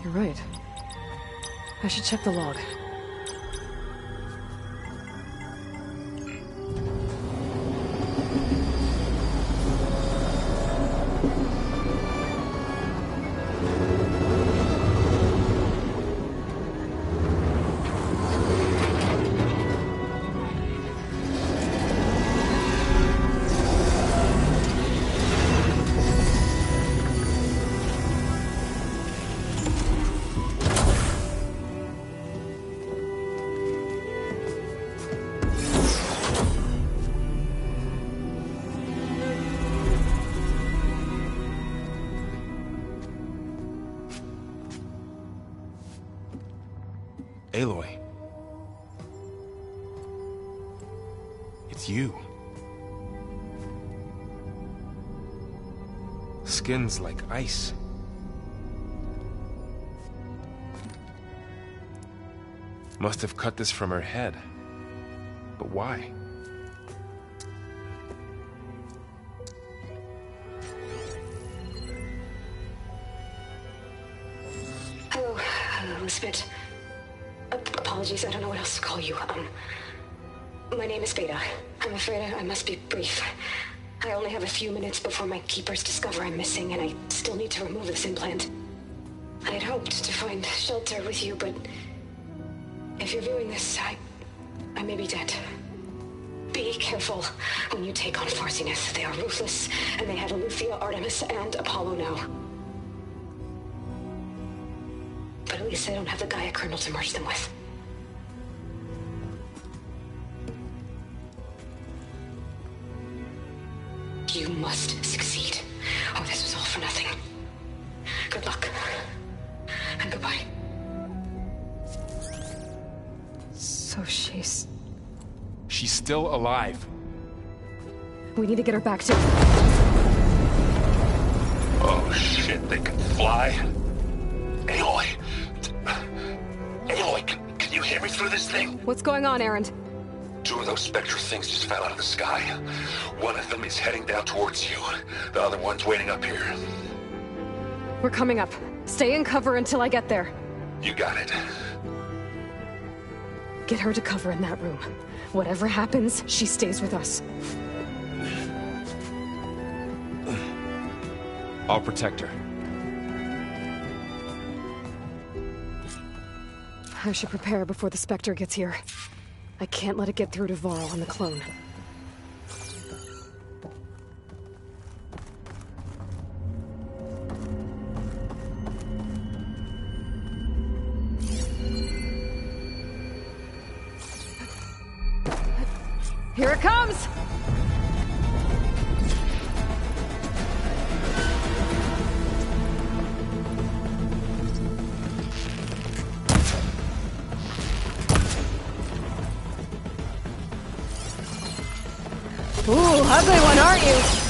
You're right. I should check the log. Aloy. It's you. Skin's like ice. Must have cut this from her head. But why? Hello, Elizabeth. Apologies, I don't know what else to call you. My name is Beta. I'm afraid I must be brief. I only have a few minutes before my keepers discover I'm missing, and I still need to remove this implant. I had hoped to find shelter with you, but if you're viewing this, I may be dead. Be careful when you take on Far Zenith. They are ruthless, and they have Eleuthia, Artemis, and Apollo now. But at least they don't have the Gaia kernel to merge them with. You must succeed, or this was all for nothing. Good luck. And goodbye. So she's still alive. We need to get her back to... Oh shit, they can fly? Aloy! Aloy, can you hear me through this thing? What's going on, Erend? Two of those spectral things just fell out of the sky. One of them is heading down towards you. The other one's waiting up here. We're coming up. Stay in cover until I get there. You got it. Get her to cover in that room. Whatever happens, she stays with us. I'll protect her. I should prepare before the Spectre gets here. I can't let it get through to Varl and the clone. Here it comes! ugly one, aren't you?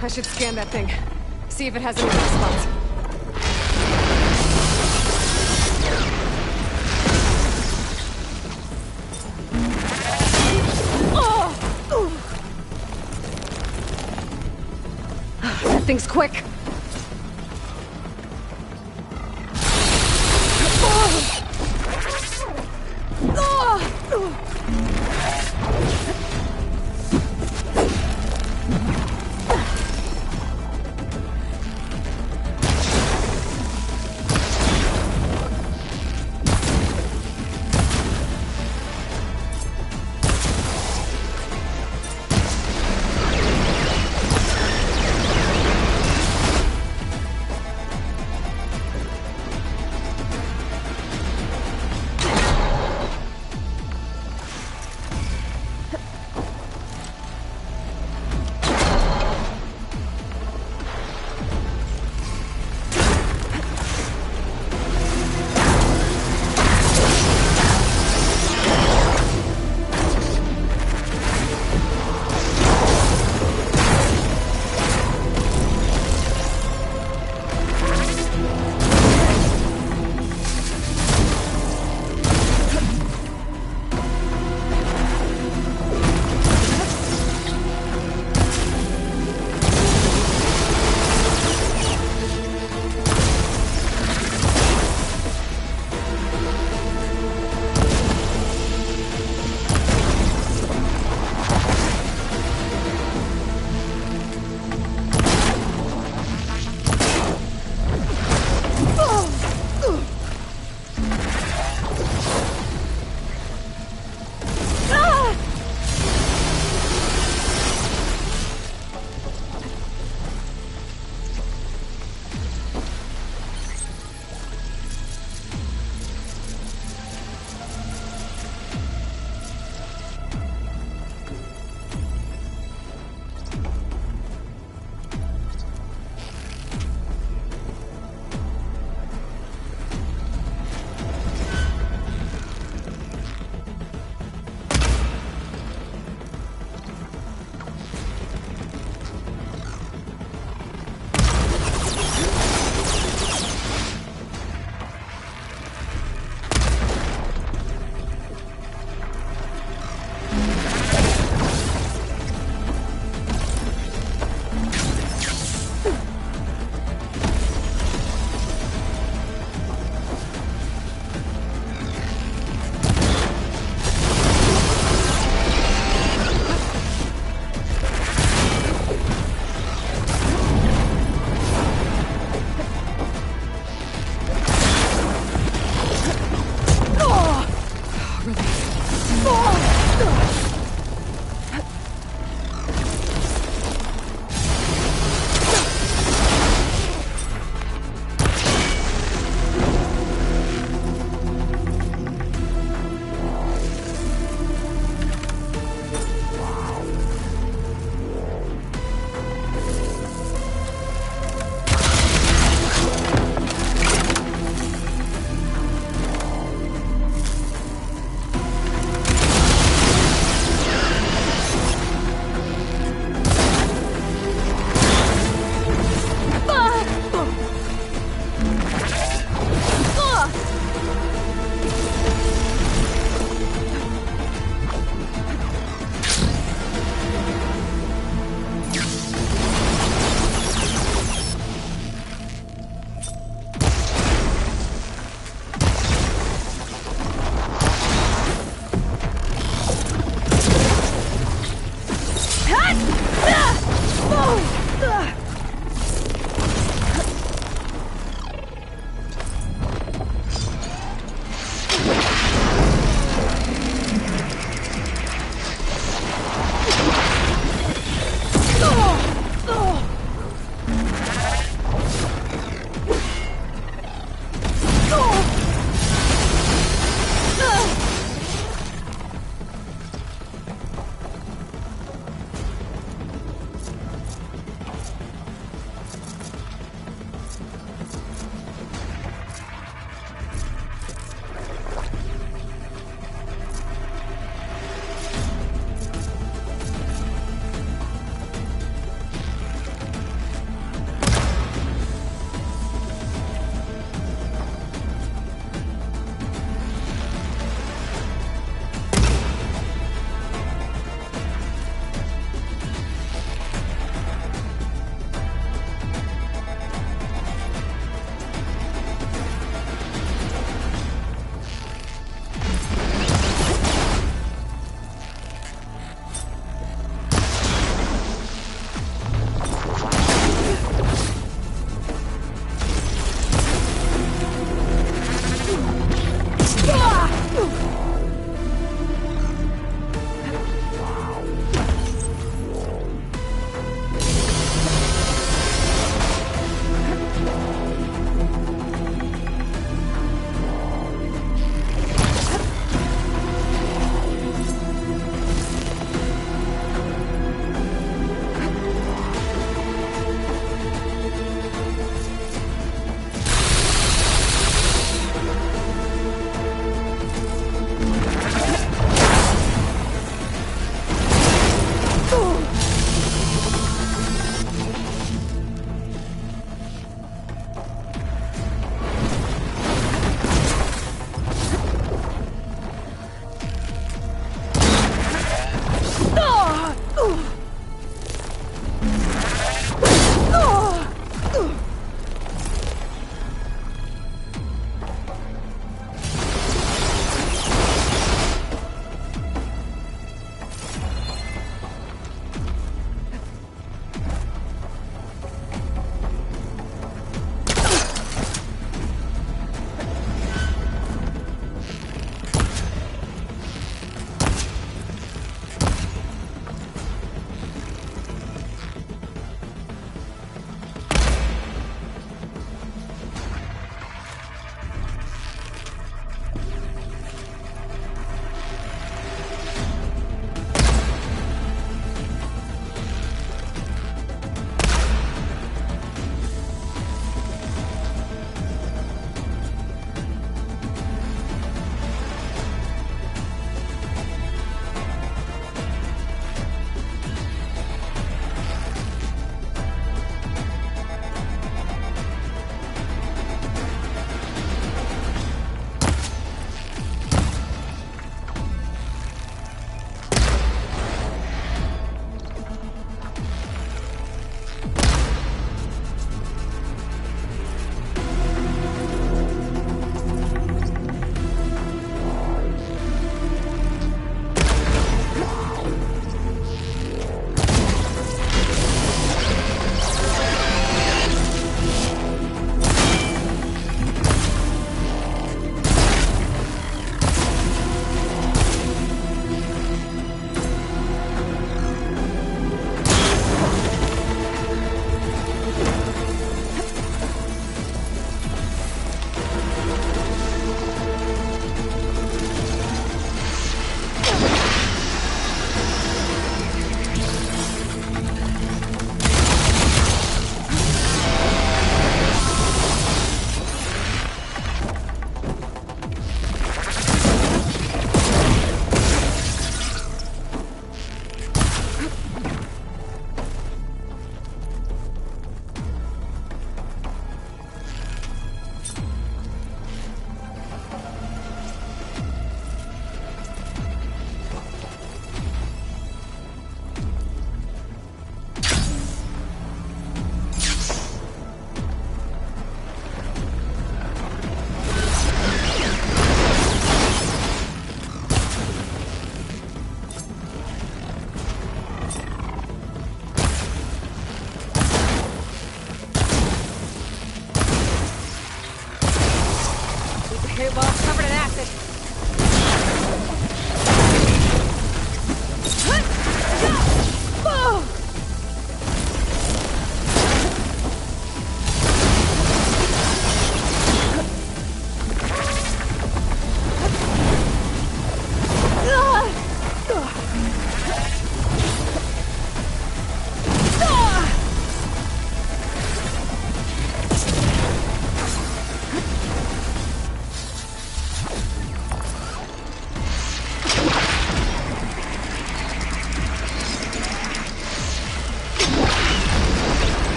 I should scan that thing. See if it has any weak spots. That thing's quick.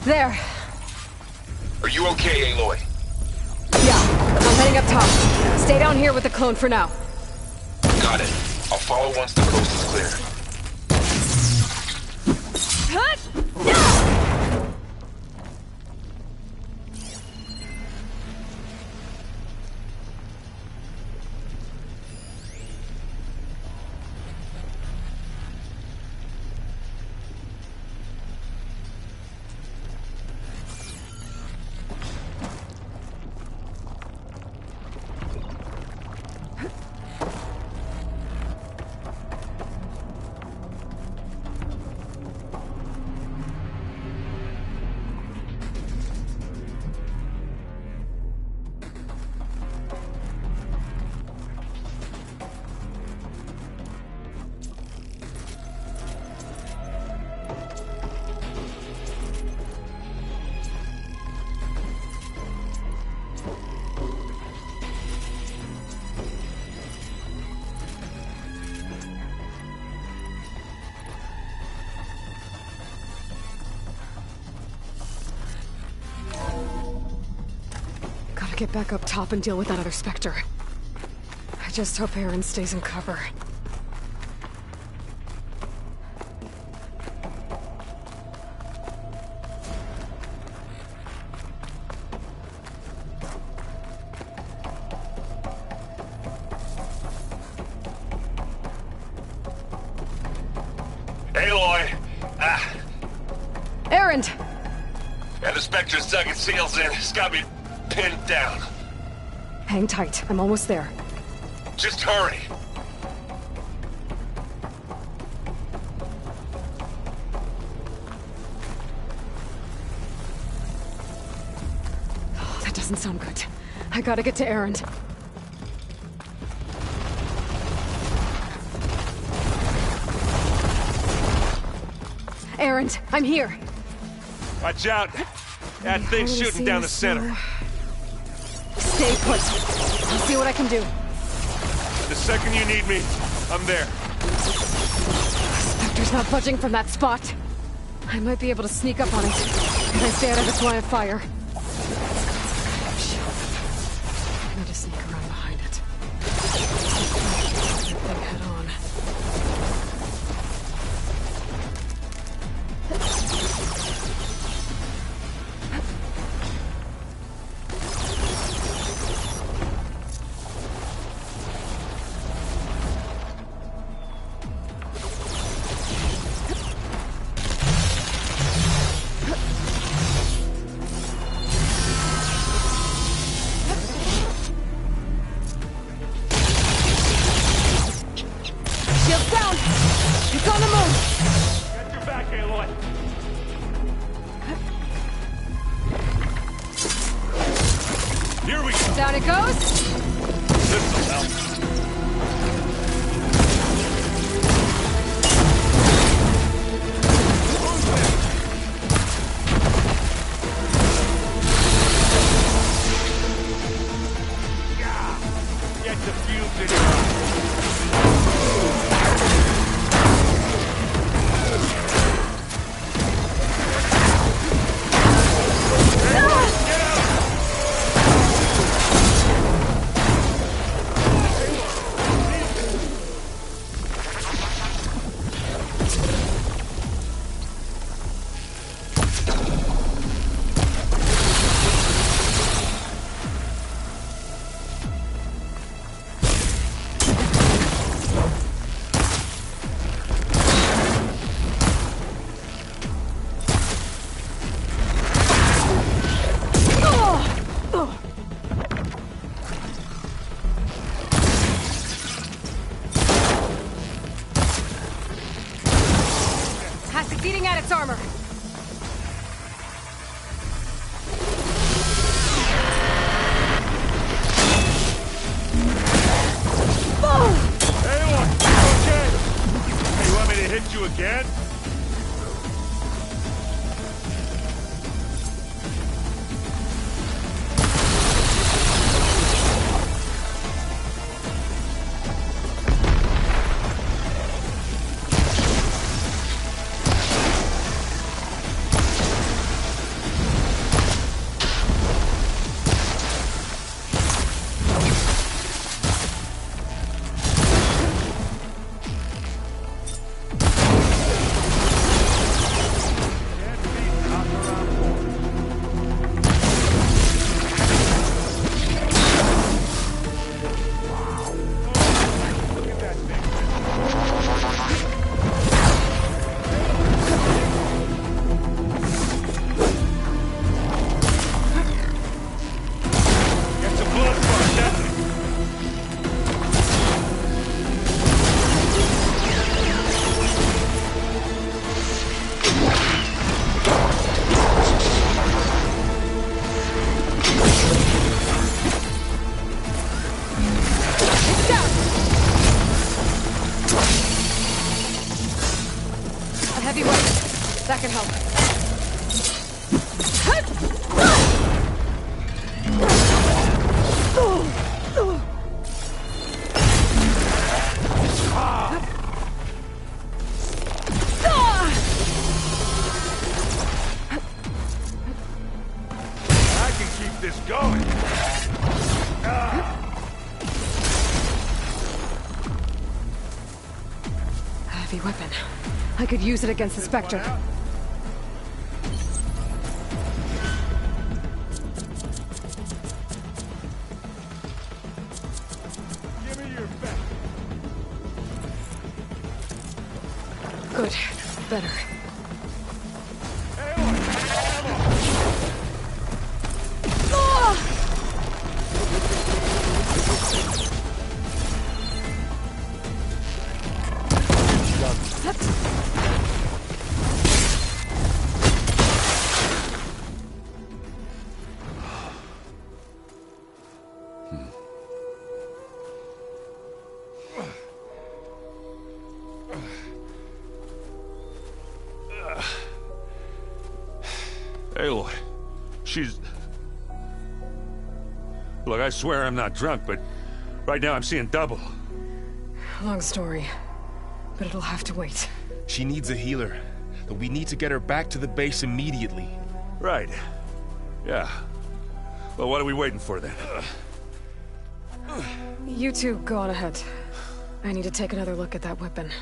There. Are you okay, Aloy? Yeah, I'm heading up top. Stay down here with the clone for now. Got it. I'll follow once the coast is clear. Get back up top and deal with that other Spectre. I just hope Aaron stays in cover. Aloy! Aaron! Yeah, the Spectre's dug its seals in. It's got me pinned down. Hang tight. I'm almost there. Just hurry. Oh, that doesn't sound good. I gotta get to Aaron. Aaron, I'm here. Watch out. That thing's shooting down the center. Stay put. I'll see what I can do. The second you need me, I'm there. Spectre's not budging from that spot. I might be able to sneak up on it if I stay out of its line of fire. I need to sneak around behind it. That thing head on. Down it goes. This'll help. Get the fumes in your Beating at its armor. Hey, look, okay. Hey, you want me to hit you again? That can help. I can keep this going. A heavy weapon. I could use it against the Spectre. Give me your back. Good. Better. Aloy, she's... Look, I swear I'm not drunk, but right now I'm seeing double. Long story, but it'll have to wait. She needs a healer, but we need to get her back to the base immediately. Right. Yeah. Well, what are we waiting for then? You two go on ahead. I need to take another look at that weapon.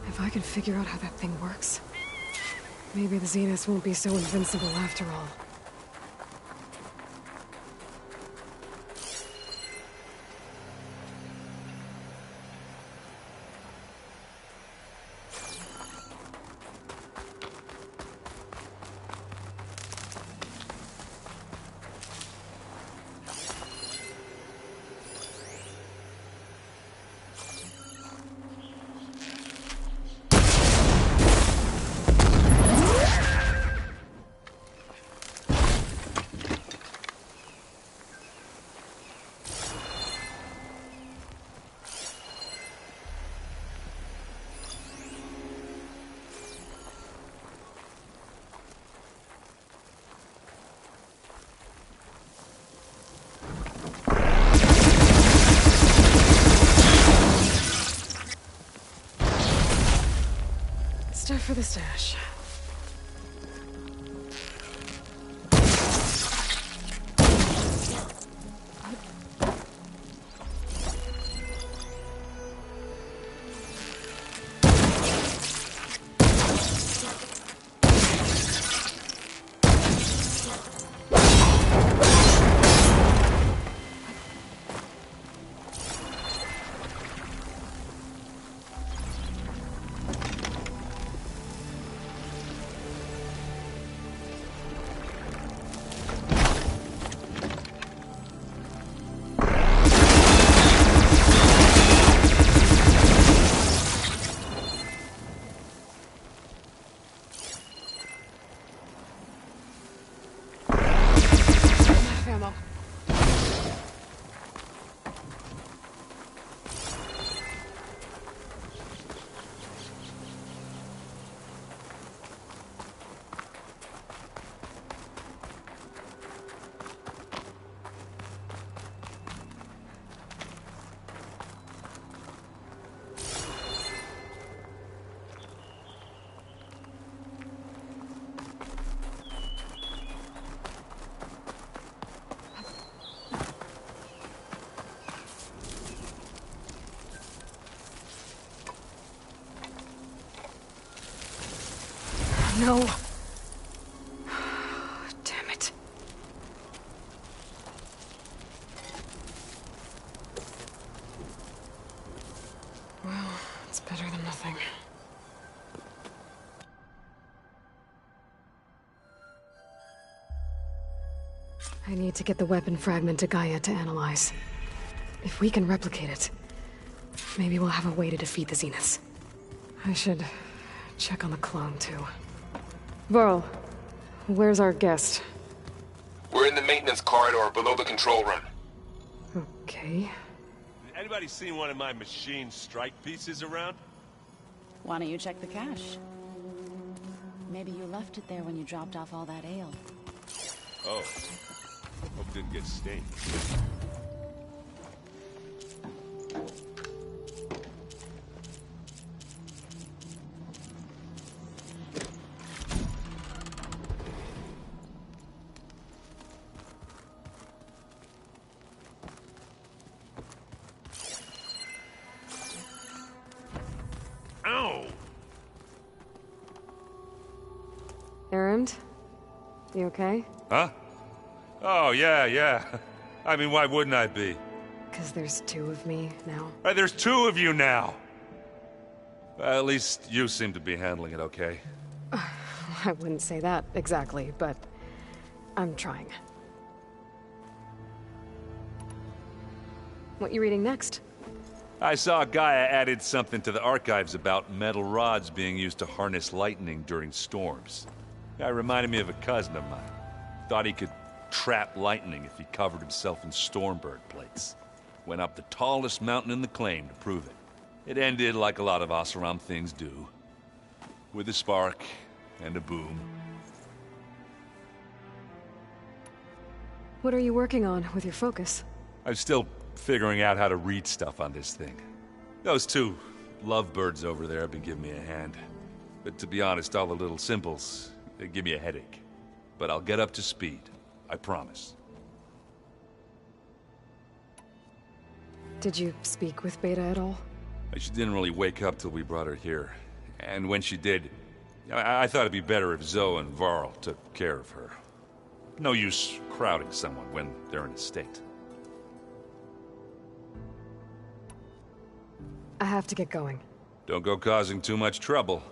If I can figure out how that thing works, maybe the Zeniths won't be so invincible after all. Stuff for the stash. Ammo. No. Damn it. Well, it's better than nothing. I need to get the weapon fragment to Gaia to analyze. If we can replicate it, maybe we'll have a way to defeat the Zeniths. I should check on the clone, too. Varl, where's our guest? We're in the maintenance corridor below the control room. Okay. Okay. Anybody seen one of my machine strike pieces around? Why don't you check the cache? Maybe you left it there when you dropped off all that ale. Oh. Hope it didn't get stained. Ow! Errand? You okay? Huh? Oh, yeah. I mean, why wouldn't I be? Because there's two of me now. There's two of you now! At least you seem to be handling it okay. I wouldn't say that exactly, but I'm trying. What you reading next? I saw Gaia added something to the archives about metal rods being used to harness lightning during storms. That reminded me of a cousin of mine. Thought he could trap lightning if he covered himself in Stormbird plates. Went up the tallest mountain in the claim to prove it. It ended like a lot of Oseram things do. With a spark and a boom. What are you working on with your focus? I'm still figuring out how to read stuff on this thing. Those two lovebirds over there have been giving me a hand. But to be honest, all the little symbols, they give me a headache. But I'll get up to speed. I promise. Did you speak with Beta at all? She didn't really wake up till we brought her here. And when she did, I thought it'd be better if Zoe and Varl took care of her. No use crowding someone when they're in a state. I have to get going. Don't go causing too much trouble.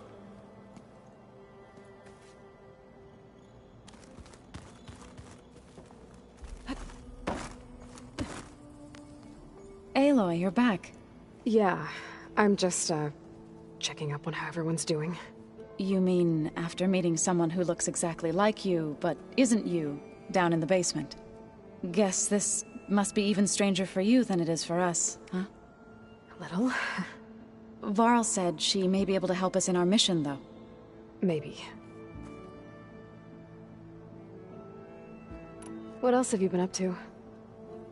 Aloy, you're back. Yeah, I'm just, checking up on how everyone's doing. You mean after meeting someone who looks exactly like you, but isn't you, down in the basement? Guess this must be even stranger for you than it is for us, huh? A little. Varl said she may be able to help us in our mission, though. Maybe. What else have you been up to?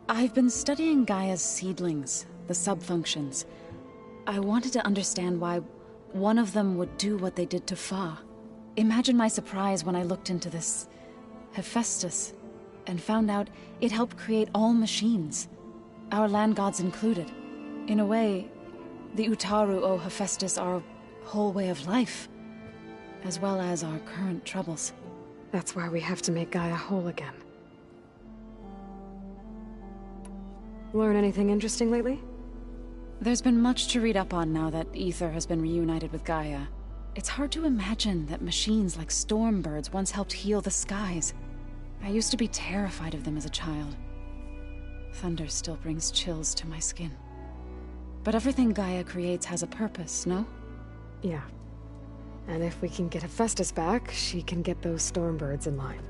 I've been studying Gaia's seedlings, the subfunctions. I wanted to understand why one of them would do what they did to Fa. Imagine my surprise when I looked into this Hephaestus and found out it helped create all machines, our land gods included. In a way, the Utaru owe Hephaestus our whole way of life, as well as our current troubles. That's why we have to make Gaia whole again. Learn anything interesting lately? There's been much to read up on now that Ether has been reunited with Gaia. It's hard to imagine that machines like Stormbirds once helped heal the skies. I used to be terrified of them as a child. Thunder still brings chills to my skin. But everything Gaia creates has a purpose, no? Yeah. And if we can get Hephaestus back, she can get those Stormbirds in line.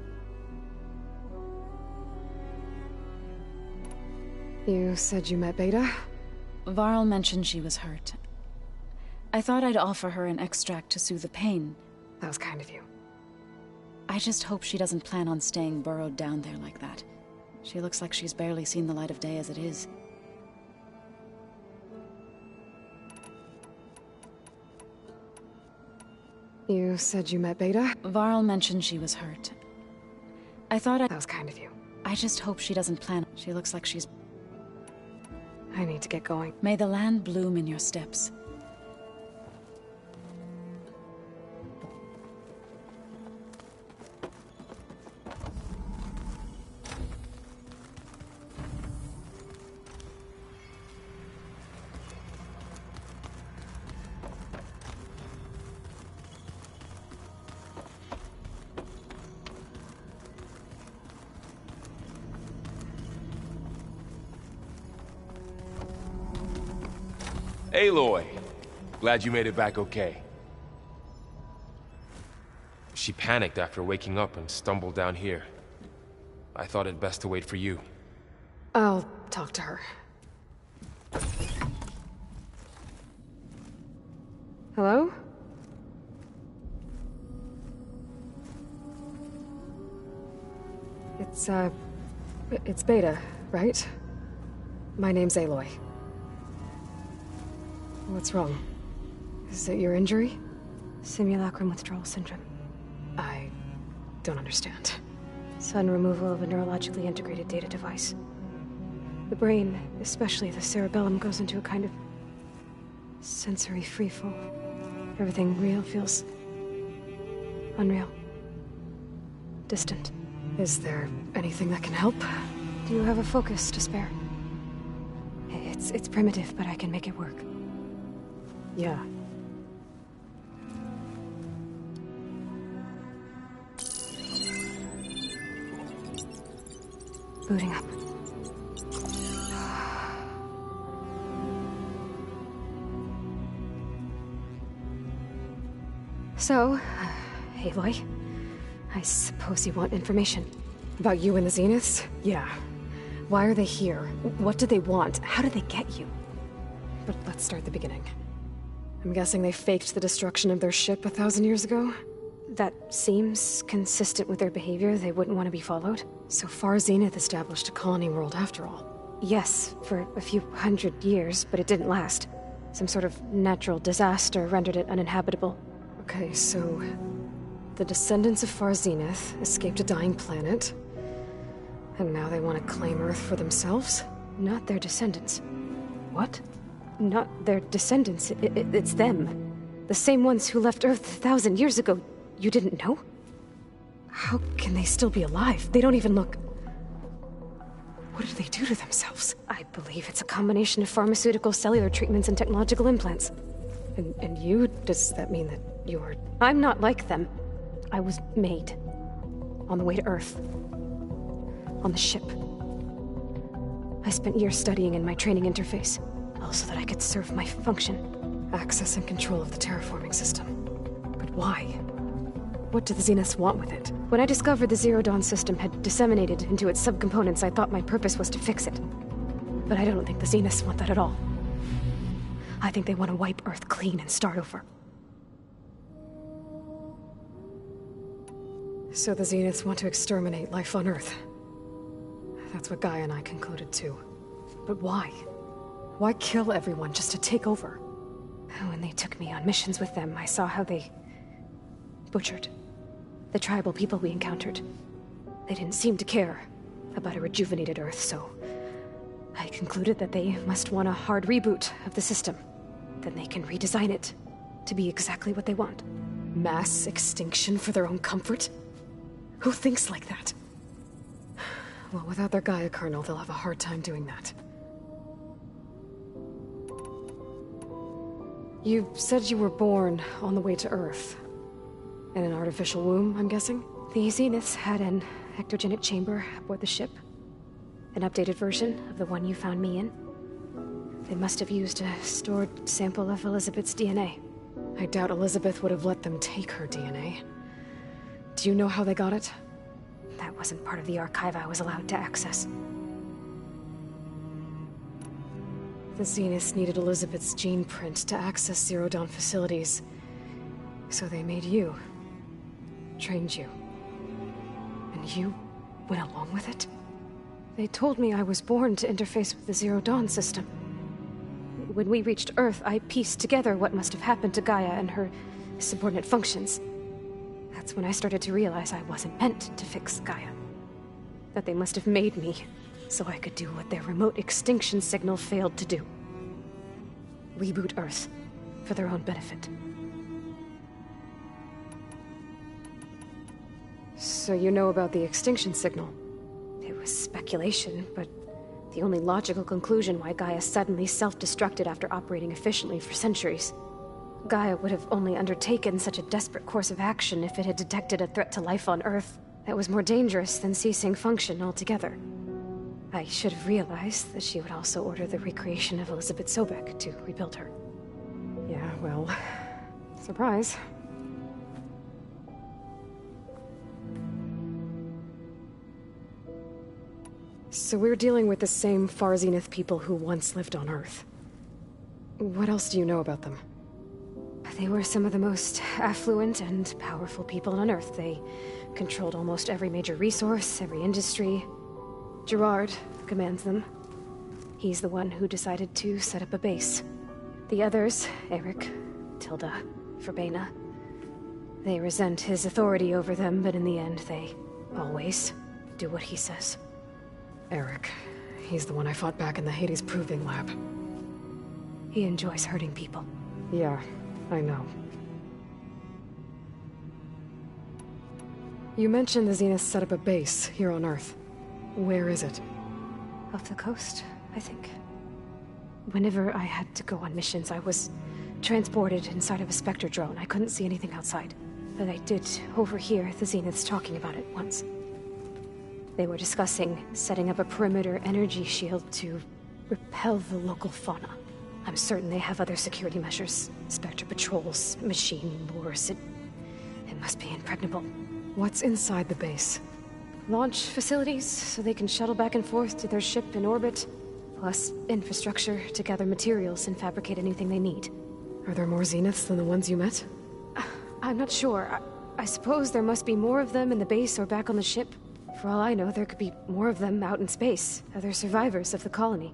You said you met Beta? Varl mentioned she was hurt. I thought I'd offer her an extract to soothe the pain. That was kind of you. I just hope she doesn't plan on staying burrowed down there like that. She looks like she's barely seen the light of day as it is. You said you met Beta? Varl mentioned she was hurt. I thought That was kind of you. I just hope she doesn't plan. She looks like she's... I need to get going. May the land bloom in your steps. Aloy, glad you made it back okay. She panicked after waking up and stumbled down here. I thought it best to wait for you. I'll talk to her. Hello? It's Beta, right? My name's Aloy. What's wrong? Is it your injury? Simulacrum withdrawal syndrome. I don't understand. Sudden removal of a neurologically integrated data device. The brain, especially the cerebellum, goes into a kind of sensory freefall. Everything real feels unreal. Distant. Is there anything that can help? Do you have a focus to spare? It's primitive, but I can make it work. Yeah. Booting up. So, Aloy, I suppose you want information. About you and the Zeniths? Yeah. Why are they here? What do they want? How did they get you? But let's start at the beginning. I'm guessing they faked the destruction of their ship 1,000 years ago? That seems consistent with their behavior. They wouldn't want to be followed. So far, Zenith established a colony world after all. Yes, for a few hundred years, but it didn't last. Some sort of natural disaster rendered it uninhabitable. Okay, so the descendants of Far Zenith escaped a dying planet, and now they want to claim Earth for themselves? Not their descendants. What? Not their descendants. It's them. The same ones who left Earth 1,000 years ago. You didn't know? How can they still be alive? They don't even look... What did they do to themselves? I believe it's a combination of pharmaceutical, cellular treatments, and technological implants. And you? Does that mean that you're... I'm not like them. I was made. On the way to Earth. On the ship. I spent years studying in my training interface, all so that I could serve my function. Access and control of the terraforming system. But why? What do the Zeniths want with it? When I discovered the Zero Dawn system had disseminated into its subcomponents, I thought my purpose was to fix it. But I don't think the Zeniths want that at all. I think they want to wipe Earth clean and start over. So the Zeniths want to exterminate life on Earth. That's what Gaia and I concluded too. But why? Why kill everyone just to take over? When they took me on missions with them, I saw how they... butchered the tribal people we encountered. They didn't seem to care about a rejuvenated Earth, so... I concluded that they must want a hard reboot of the system. Then they can redesign it to be exactly what they want. Mass extinction for their own comfort? Who thinks like that? Well, without their Gaia kernel, they'll have a hard time doing that. You said you were born on the way to Earth. In an artificial womb, I'm guessing? The Zeniths had an ectogenic chamber aboard the ship. An updated version of the one you found me in. They must have used a stored sample of Elizabeth's DNA. I doubt Elizabeth would have let them take her DNA. Do you know how they got it? That wasn't part of the archive I was allowed to access. The Zeniths needed Elizabeth's gene print to access Zero Dawn facilities. So they made you. Trained you. And you went along with it? They told me I was born to interface with the Zero Dawn system. When we reached Earth, I pieced together what must have happened to Gaia and her subordinate functions. That's when I started to realize I wasn't meant to fix Gaia. That they must have made me so I could do what their remote extinction signal failed to do. Reboot Earth for their own benefit. So you know about the extinction signal? It was speculation, but the only logical conclusion why Gaia suddenly self-destructed after operating efficiently for centuries. Gaia would have only undertaken such a desperate course of action if it had detected a threat to life on Earth that was more dangerous than ceasing function altogether. I should have realized that she would also order the recreation of Elizabeth Sobek to rebuild her. Yeah, well... surprise. So we're dealing with the same Far Zenith people who once lived on Earth. What else do you know about them? They were some of the most affluent and powerful people on Earth. They controlled almost every major resource, every industry. Gerard commands them. He's the one who decided to set up a base. The others, Eric, Tilda, Verbena, they resent his authority over them, but in the end, they always do what he says. Eric. He's the one I fought back in the Hades Proving Lab. He enjoys hurting people. Yeah, I know. You mentioned the Zenith set up a base here on Earth. Where is it? Off the coast, I think. Whenever I had to go on missions, I was transported inside of a Spectre drone. I couldn't see anything outside. But I did overhear the Zeniths talking about it once. They were discussing setting up a perimeter energy shield to repel the local fauna. I'm certain they have other security measures. Spectre patrols, machine lures. It must be impregnable. What's inside the base? Launch facilities, so they can shuttle back and forth to their ship in orbit. Plus infrastructure to gather materials and fabricate anything they need. Are there more Zeniths than the ones you met? I'm not sure. I suppose there must be more of them in the base or back on the ship. For all I know, there could be more of them out in space, other survivors of the colony.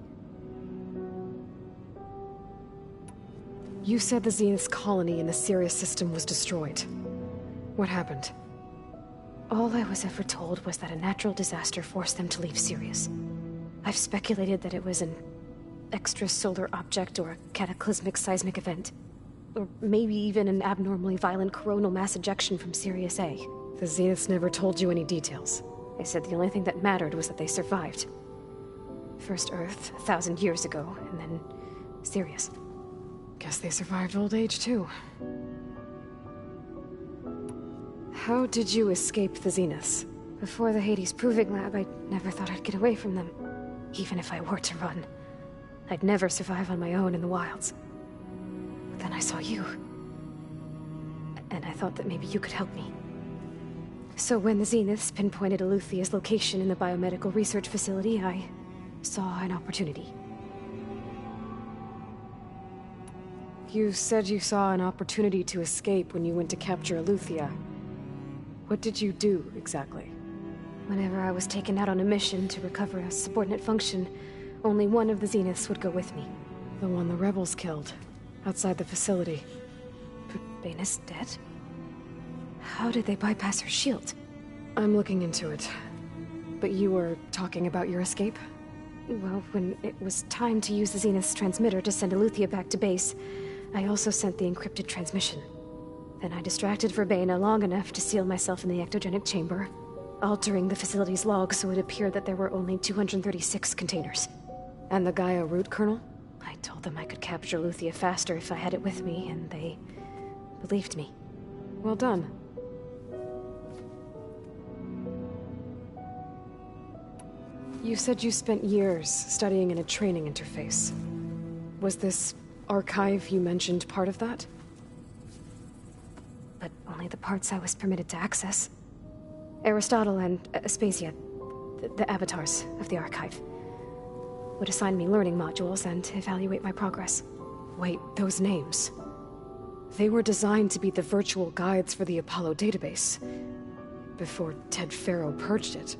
You said the Zenith's colony in the Sirius system was destroyed. What happened? All I was ever told was that a natural disaster forced them to leave Sirius. I've speculated that it was an extrasolar object or a cataclysmic seismic event. Or maybe even an abnormally violent coronal mass ejection from Sirius A. The Zeniths never told you any details. They said the only thing that mattered was that they survived. First Earth, 1,000 years ago, and then Sirius. Guess they survived old age, too. How did you escape the Zeniths? Before the Hades Proving Lab, I never thought I'd get away from them. Even if I were to run. I'd never survive on my own in the wilds. But then I saw you. And I thought that maybe you could help me. So when the Zeniths pinpointed Eluthia's location in the biomedical research facility, I saw an opportunity. You said you saw an opportunity to escape when you went to capture Eluthia. What did you do, exactly? Whenever I was taken out on a mission to recover a subordinate function, only one of the Zeniths would go with me. The one the rebels killed, outside the facility. Baina's dead? How did they bypass her shield? I'm looking into it. But you were talking about your escape? Well, when it was time to use the Zenith's transmitter to send Eluthia back to base, I also sent the encrypted transmission. Then I distracted Verbena long enough to seal myself in the ectogenic chamber, altering the facility's log so it appeared that there were only 236 containers. And the Gaia root kernel? I told them I could capture Eluthia faster if I had it with me, and they believed me. Well done. You said you spent years studying in a training interface. Was this archive you mentioned part of that? But only the parts I was permitted to access. Aristotle and Aspasia, the avatars of the archive, would assign me learning modules and evaluate my progress. Wait, those names. They were designed to be the virtual guides for the Apollo database, before Ted Faro purged it.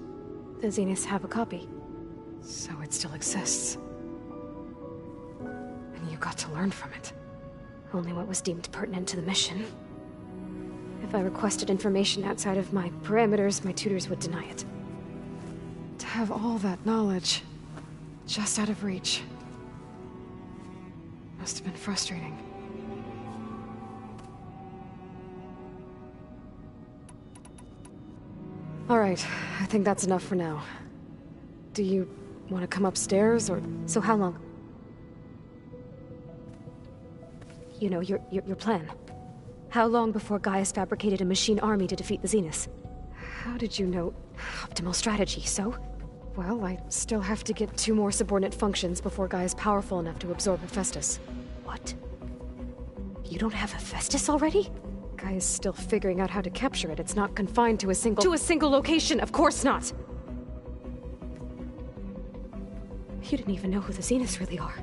The Zeniths have a copy. So it still exists. And you got to learn from it. Only what was deemed pertinent to the mission. If I requested information outside of my parameters, my tutors would deny it. To have all that knowledge, just out of reach, must have been frustrating. All right, I think that's enough for now. Do you want to come upstairs, or... So how long? You know, your plan. How long before Gaius fabricated a machine army to defeat the Zeniths? How did you know? Optimal strategy, so? Well, I still have to get 2 more subordinate functions before Gaia's powerful enough to absorb Hephaestus. What? You don't have Hephaestus already? Gaia's still figuring out how to capture it. It's not confined to a single... To a single location! Of course not! You didn't even know who the Zeniths really are.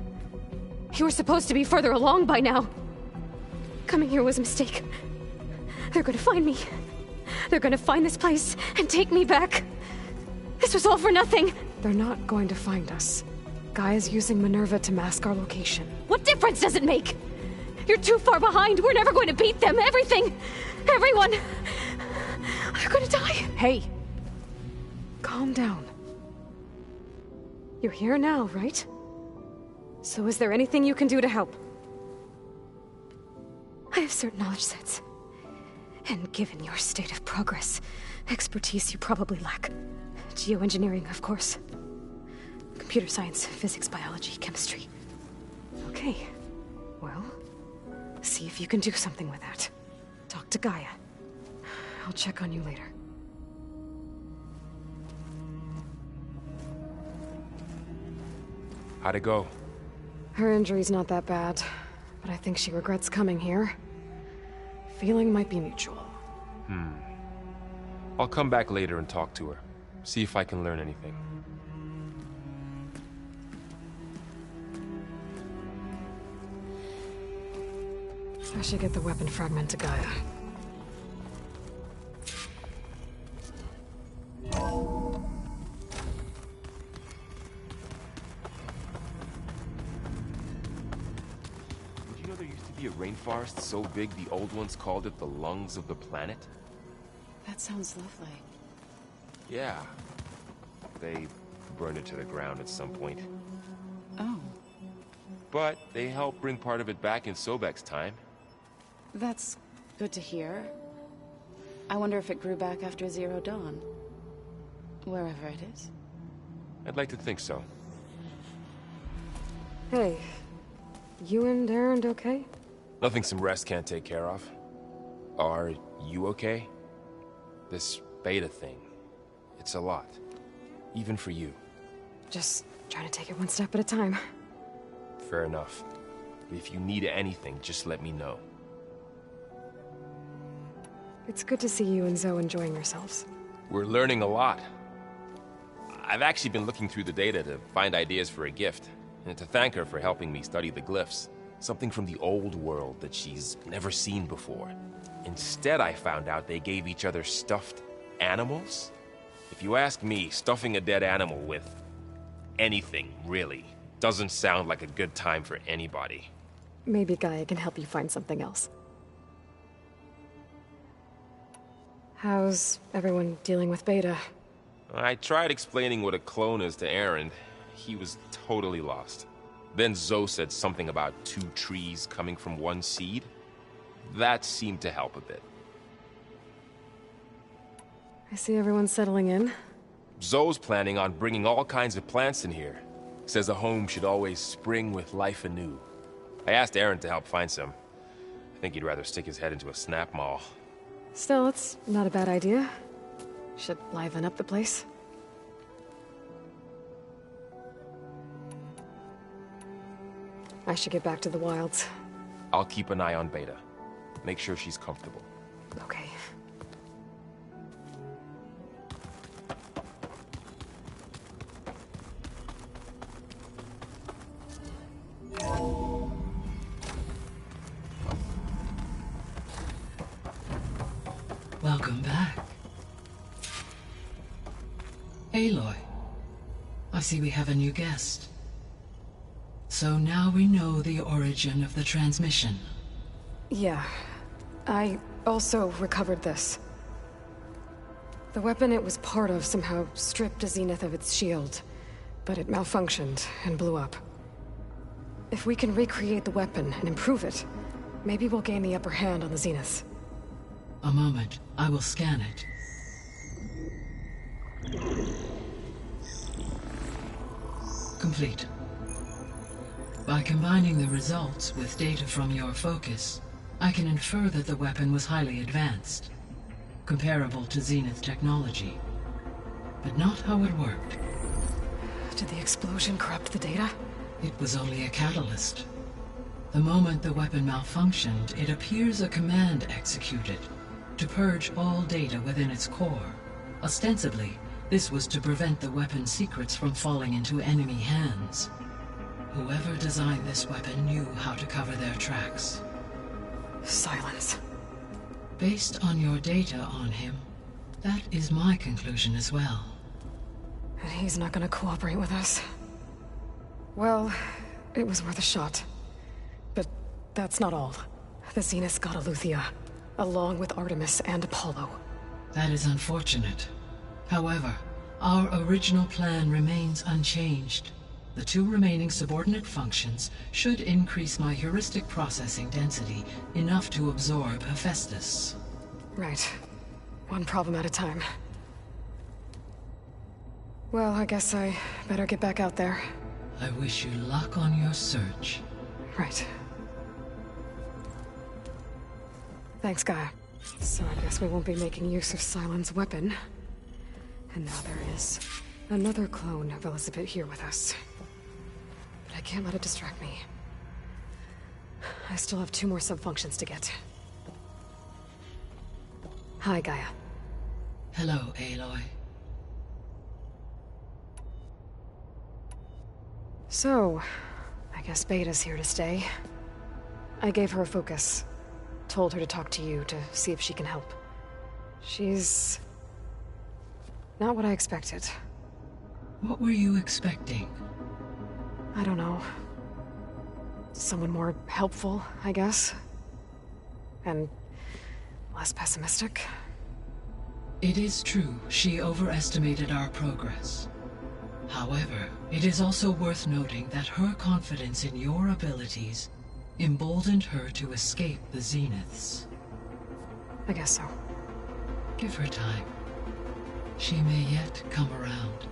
You were supposed to be further along by now! Coming here was a mistake. They're gonna find me. They're gonna find this place and take me back. This was all for nothing. They're not going to find us. Gaia's using Minerva to mask our location. What difference does it make? You're too far behind. We're never going to beat them. Everything. Everyone. They're gonna die. Hey. Calm down. You're here now, right? So is there anything you can do to help? I have certain knowledge sets. And given your state of progress, expertise you probably lack. Geoengineering, of course. Computer science, physics, biology, chemistry. Okay. Well, see if you can do something with that. Talk to Gaia. I'll check on you later. How'd it go? Her injury's not that bad, but I think she regrets coming here. Feeling might be mutual. I'll come back later and talk to her. See if I can learn anything. I should get the weapon fragment to Gaia. Did you know there used to be a rainforest so big the old ones called it the lungs of the planet? That sounds lovely. Yeah. They burned it to the ground at some point. Oh. But they helped bring part of it back in Sobek's time. That's good to hear. I wonder if it grew back after Zero Dawn. Wherever it is. I'd like to think so. Hey. You and Aaron okay? Nothing some rest can't take care of. Are you okay? This beta thing, it's a lot. Even for you. Just trying to take it one step at a time. Fair enough. If you need anything, just let me know. It's good to see you and Zoe enjoying yourselves. We're learning a lot. I've actually been looking through the data to find ideas for a gift, and to thank her for helping me study the glyphs. Something from the old world that she's never seen before. Instead, I found out they gave each other stuffed animals. If you ask me, stuffing a dead animal with anything, really, doesn't sound like a good time for anybody. Maybe Gaia can help you find something else. How's everyone dealing with Beta? I tried explaining what a clone is to Aaron. He was totally lost. Then Zoe said something about 2 trees coming from 1 seed. That seemed to help a bit. I see everyone settling in. Zoe's planning on bringing all kinds of plants in here. Says a home should always spring with life anew. I asked Aaron to help find some. I think he'd rather stick his head into a snap mall. Still, it's not a bad idea. Should liven up the place. I should get back to the wilds. I'll keep an eye on Beta. Make sure she's comfortable. Okay. Welcome back. Aloy, I see we have a new guest. So now we know the origin of the transmission. Yeah. I also recovered this. The weapon it was part of somehow stripped Zenith of its shield, but it malfunctioned and blew up. If we can recreate the weapon and improve it, maybe we'll gain the upper hand on the Zeniths. A moment, I will scan it. Complete. By combining the results with data from your focus, I can infer that the weapon was highly advanced, comparable to Zenith technology, but not how it worked. Did the explosion corrupt the data? It was only a catalyst. The moment the weapon malfunctioned, it appears a command executed to purge all data within its core. Ostensibly, this was to prevent the weapon's secrets from falling into enemy hands. Whoever designed this weapon knew how to cover their tracks. Silence. Based on your data on him, that is my conclusion as well. And he's not gonna cooperate with us. Well, it was worth a shot. But that's not all. The Zeniths got Eleuthia, along with Artemis and Apollo. That is unfortunate. However, our original plan remains unchanged. The 2 remaining subordinate functions should increase my heuristic processing density enough to absorb Hephaestus. Right. One problem at a time. Well, I guess I better get back out there. I wish you luck on your search. Right. Thanks, Gaia. So I guess we won't be making use of Sylens' weapon. And now there is another clone of Elizabeth here with us. But I can't let it distract me. I still have 2 more sub-functions to get. Hi, Gaia. Hello, Aloy. So, I guess Beta's here to stay. I gave her a focus. Told her to talk to you to see if she can help. She's not what I expected. What were you expecting? I don't know. Someone more helpful, I guess. And less pessimistic. It is true, she overestimated our progress. However, it is also worth noting that her confidence in your abilities emboldened her to escape the Zeniths. I guess so. Give her time. She may yet come around.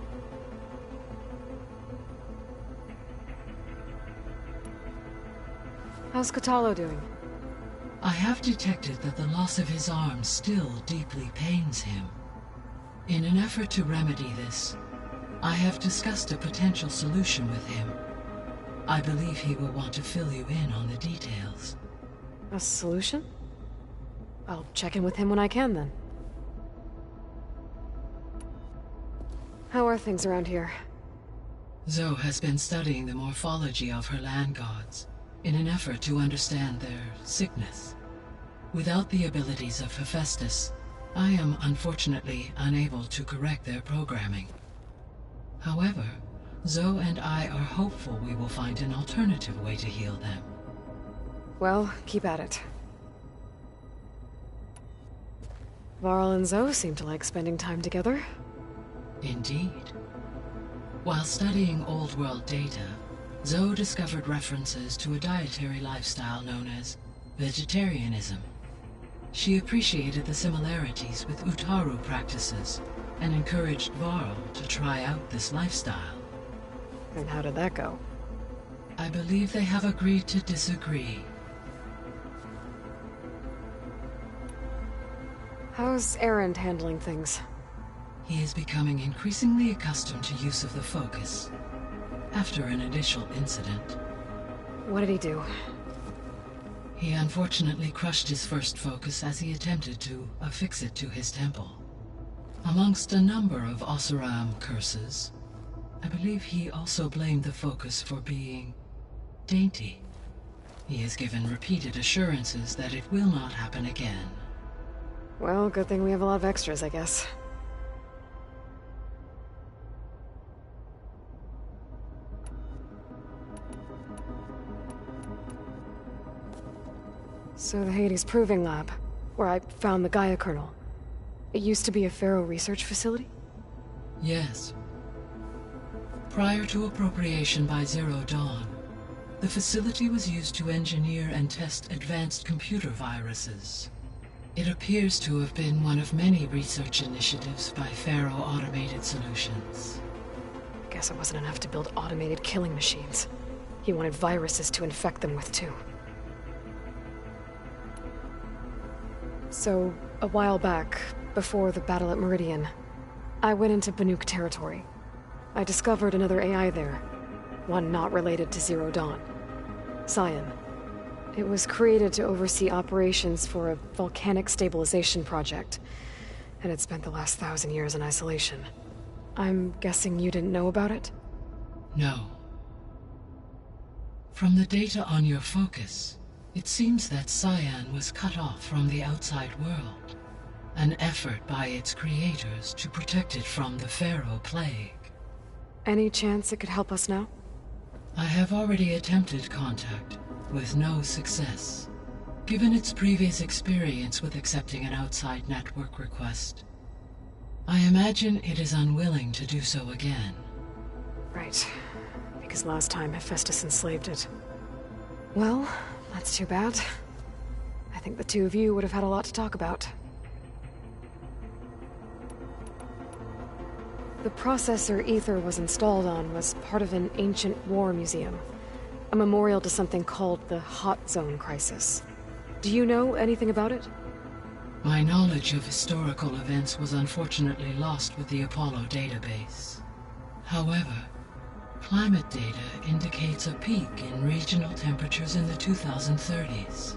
How's Katalo doing? I have detected that the loss of his arm still deeply pains him. In an effort to remedy this, I have discussed a potential solution with him. I believe he will want to fill you in on the details. A solution? I'll check in with him when I can, then. How are things around here? Zoe has been studying the morphology of her land gods in an effort to understand their sickness. Without the abilities of Hephaestus, I am unfortunately unable to correct their programming. However, Zoe and I are hopeful we will find an alternative way to heal them. Well, keep at it. Varl and Zoe seem to like spending time together. Indeed. While studying Old World data, Zoe discovered references to a dietary lifestyle known as vegetarianism. She appreciated the similarities with Utaru practices and encouraged Varl to try out this lifestyle. And how did that go? I believe they have agreed to disagree. How's Erend handling things? He is becoming increasingly accustomed to use of the focus, after an initial incident. What did he do? He unfortunately crushed his first focus as he attempted to affix it to his temple. Amongst a number of Oseram curses, I believe he also blamed the focus for being dainty. He has given repeated assurances that it will not happen again. Well, good thing we have a lot of extras, I guess. So the Hades Proving Lab, where I found the Gaia kernel, it used to be a Pharaoh research facility? Yes. Prior to appropriation by Zero Dawn, the facility was used to engineer and test advanced computer viruses. It appears to have been one of many research initiatives by Pharaoh Automated Solutions. Guess it wasn't enough to build automated killing machines. He wanted viruses to infect them with, too. So, a while back, before the battle at Meridian, I went into Banuk territory. I discovered another AI there, one not related to Zero Dawn. Scion. It was created to oversee operations for a volcanic stabilization project, and it spent the last 1,000 years in isolation. I'm guessing you didn't know about it? No. From the data on your focus, It seems that Cyan was cut off from the outside world, an effort by its creators to protect it from the Pharaoh Plague. Any chance it could help us now? I have already attempted contact, with no success. Given its previous experience with accepting an outside network request, I imagine it is unwilling to do so again. Right. Because last time Hephaestus enslaved it. Well, that's too bad. I think the two of you would have had a lot to talk about. The processor Ether was installed on was part of an ancient war museum. A memorial to something called the Hot Zone Crisis. Do you know anything about it? My knowledge of historical events was unfortunately lost with the Apollo database. However, climate data indicates a peak in regional temperatures in the 2030s.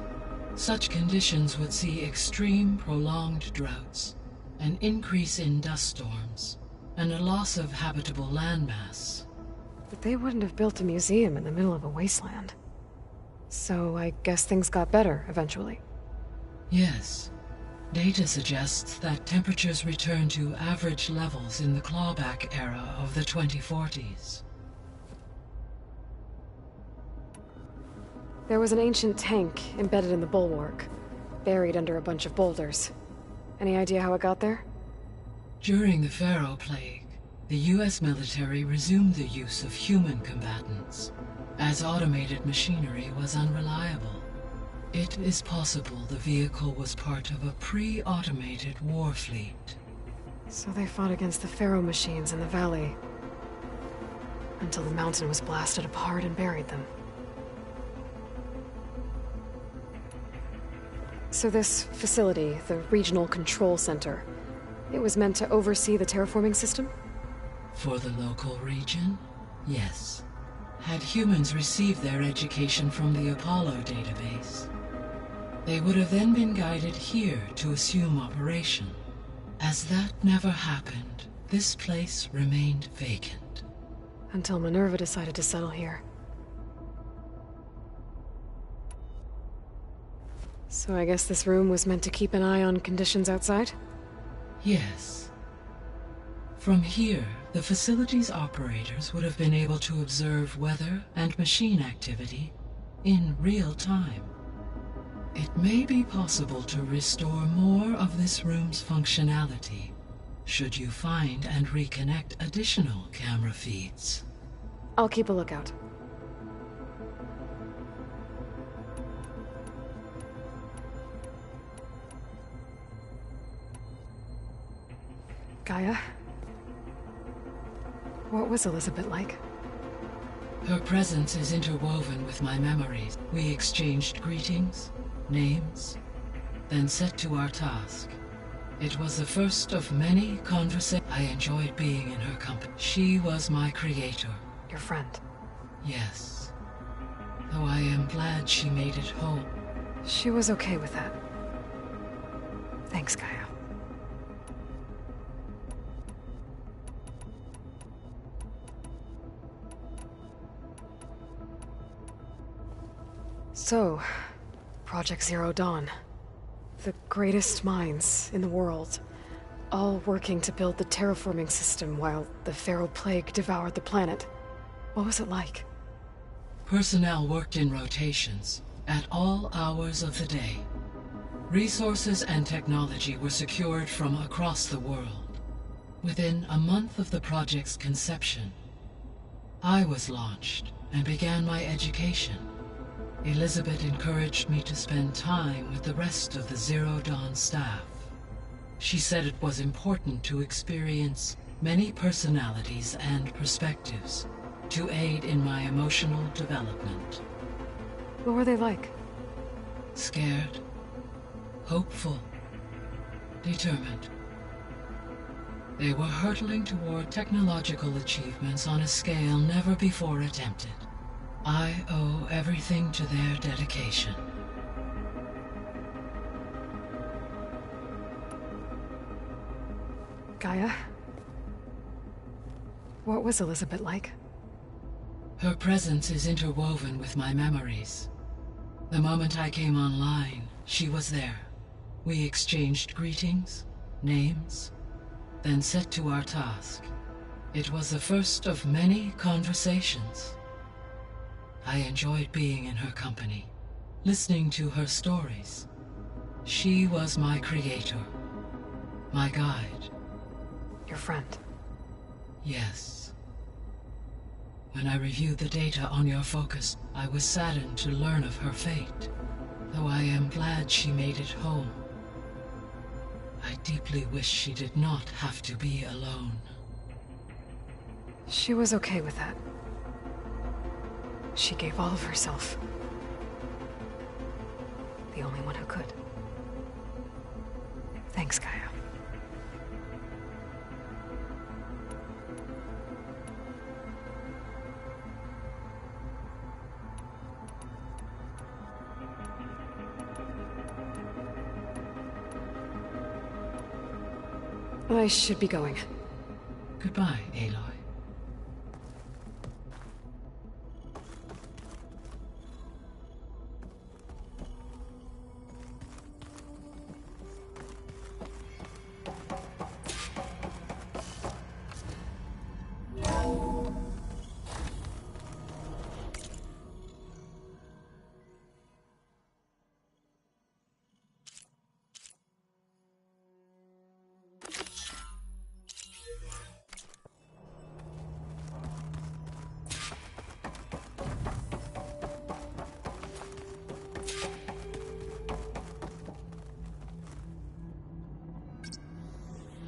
Such conditions would see extreme, prolonged droughts, an increase in dust storms, and a loss of habitable landmass. But they wouldn't have built a museum in the middle of a wasteland. So I guess things got better eventually. Yes. Data suggests that temperatures returned to average levels in the clawback era of the 2040s. There was an ancient tank embedded in the bulwark, buried under a bunch of boulders. Any idea how it got there? During the Pharaoh Plague, the US military resumed the use of human combatants, as automated machinery was unreliable. It is possible the vehicle was part of a pre-automated war fleet. So they fought against the Pharaoh machines in the valley, until the mountain was blasted apart and buried them. So this facility, the Regional Control Center, it was meant to oversee the terraforming system? For the local region, yes. Had humans received their education from the Apollo database, they would have then been guided here to assume operation. As that never happened, this place remained vacant. Until Minerva decided to settle here. So I guess this room was meant to keep an eye on conditions outside? Yes. From here, the facility's operators would have been able to observe weather and machine activity in real time. It may be possible to restore more of this room's functionality, should you find and reconnect additional camera feeds. I'll keep a lookout. Gaia? What was Elizabeth like? Her presence is interwoven with my memories. We exchanged greetings, names, then set to our task. It was the first of many conversations. I enjoyed being in her company. She was my creator. Your friend? Yes. Though I am glad she made it home. She was okay with that. Thanks, Gaia. So, Project Zero Dawn. The greatest minds in the world, all working to build the terraforming system while the Pharaoh Plague devoured the planet. What was it like? Personnel worked in rotations, at all hours of the day. Resources and technology were secured from across the world. Within a month of the project's conception, I was launched and began my education. Elizabeth encouraged me to spend time with the rest of the Zero Dawn staff. She said it was important to experience many personalities and perspectives to aid in my emotional development. What were they like? Scared, hopeful, determined. They were hurtling toward technological achievements on a scale never before attempted. I owe everything to their dedication. Gaia? What was Elizabeth like? Her presence is interwoven with my memories. The moment I came online, she was there. We exchanged greetings, names, then set to our task. It was the first of many conversations. I enjoyed being in her company, listening to her stories. She was my creator, my guide. Your friend? Yes. When I reviewed the data on your focus, I was saddened to learn of her fate, though I am glad she made it home. I deeply wish she did not have to be alone. She was okay with that. She gave all of herself. The only one who could. Thanks, Gaia. I should be going. Goodbye, Aloy.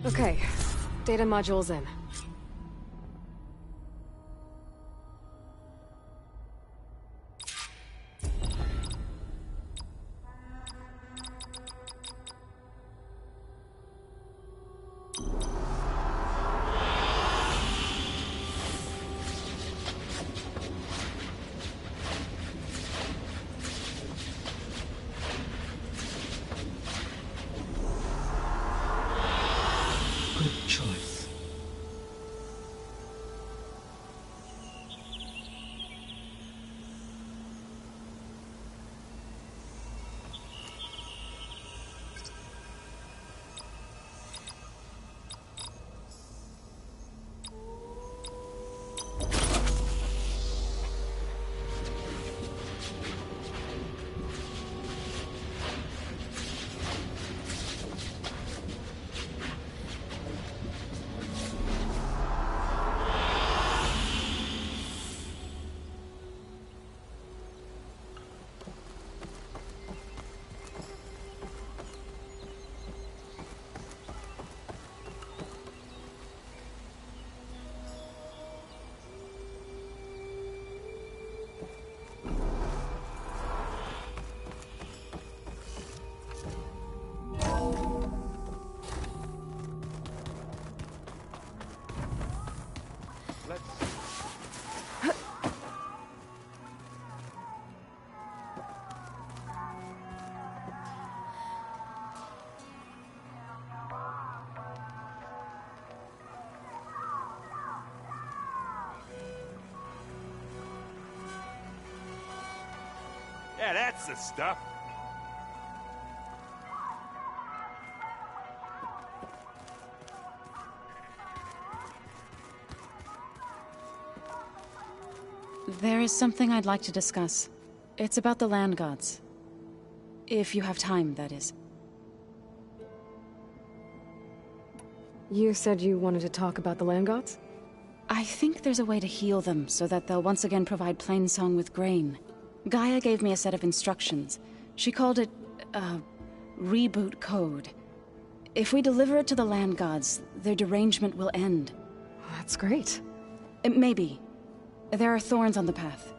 Okay, data module's in. Good choice. Yeah, that's the stuff. There is something I'd like to discuss. It's about the land gods. If you have time, that is. You said you wanted to talk about the land gods? I think there's a way to heal them so that they'll once again provide Plainsong with grain. Gaia gave me a set of instructions. She called it, reboot code. If we deliver it to the land gods, their derangement will end. That's great. Maybe. There are thorns on the path.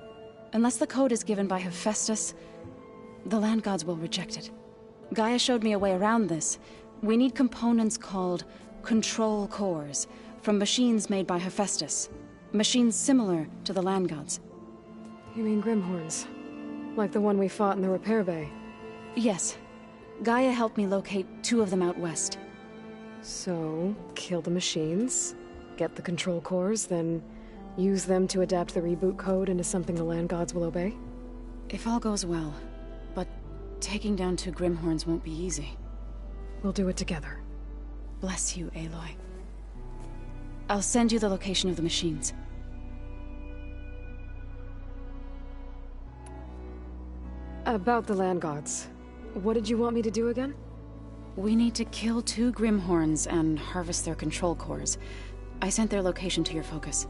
Unless the code is given by Hephaestus, the land gods will reject it. Gaia showed me a way around this. We need components called control cores from machines made by Hephaestus. Machines similar to the land gods. You mean Grimhorns? Like the one we fought in the repair bay? Yes. Gaia helped me locate 2 of them out west. So, kill the machines, get the control cores, then use them to adapt the reboot code into something the land gods will obey? If all goes well. Taking down 2 Grimhorns won't be easy. We'll do it together. Bless you, Aloy. I'll send you the location of the machines. About the land gods. What did you want me to do again? We need to kill 2 Grimhorns and harvest their control cores. I sent their location to your focus.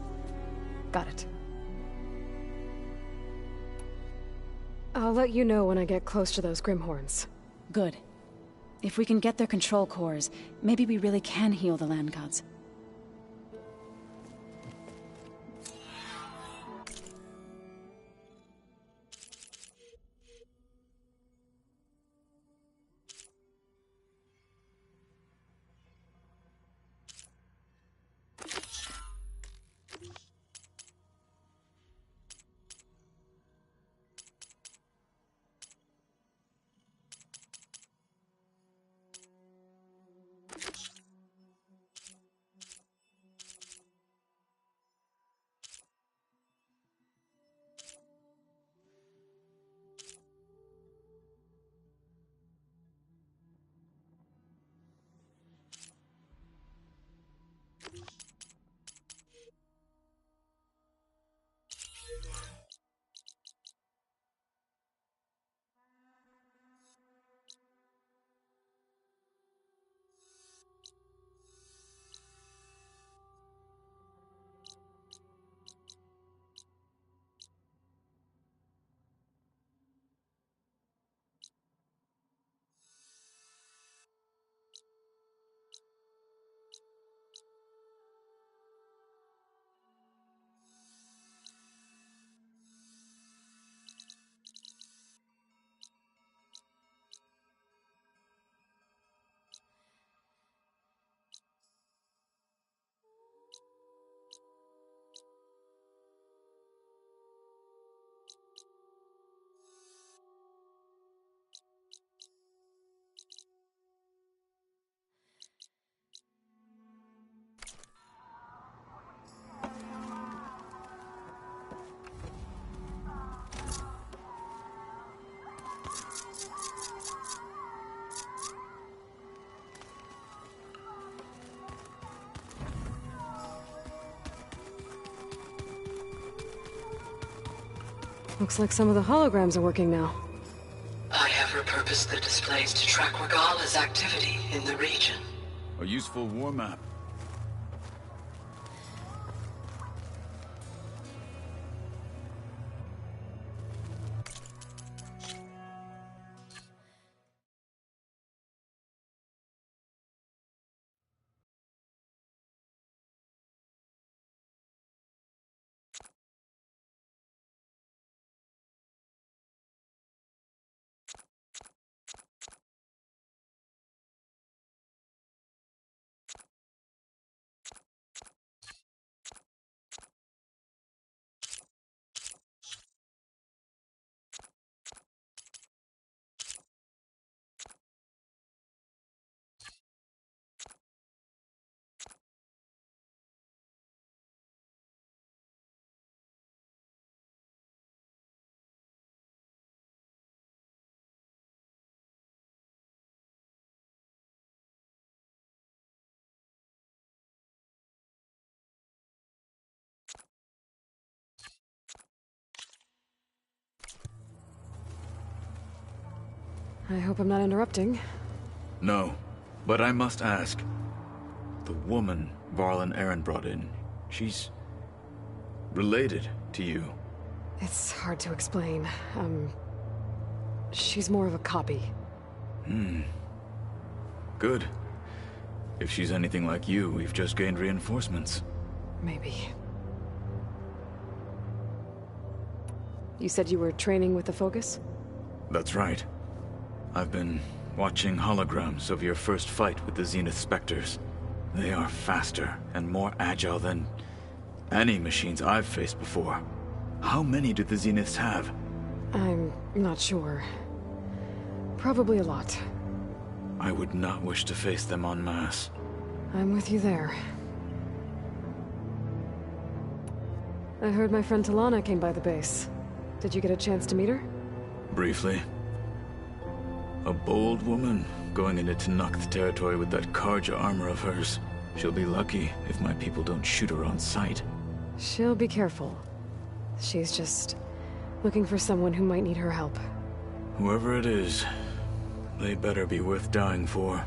Got it. I'll let you know when I get close to those Grimhorns. Good. If we can get their control cores, maybe we really can heal the land gods. Looks like some of the holograms are working now. I have repurposed the displays to track Regala's activity in the region. A useful war map. I hope I'm not interrupting. No, but I must ask. The woman Varlin Aaron brought in, she's related to you. It's hard to explain. She's more of a copy. Good. If she's anything like you, we've just gained reinforcements. Maybe. You said you were training with the Focus? That's right. I've been watching holograms of your first fight with the Zenith Spectres. They are faster and more agile than any machines I've faced before. How many do the Zeniths have? I'm not sure. Probably a lot. I would not wish to face them en masse. I'm with you there. I heard my friend Talana came by the base. Did you get a chance to meet her? Briefly. A bold woman, going into Tanakh territory with that Karja armor of hers. She'll be lucky if my people don't shoot her on sight. She'll be careful. She's just looking for someone who might need her help. Whoever it is, they better be worth dying for.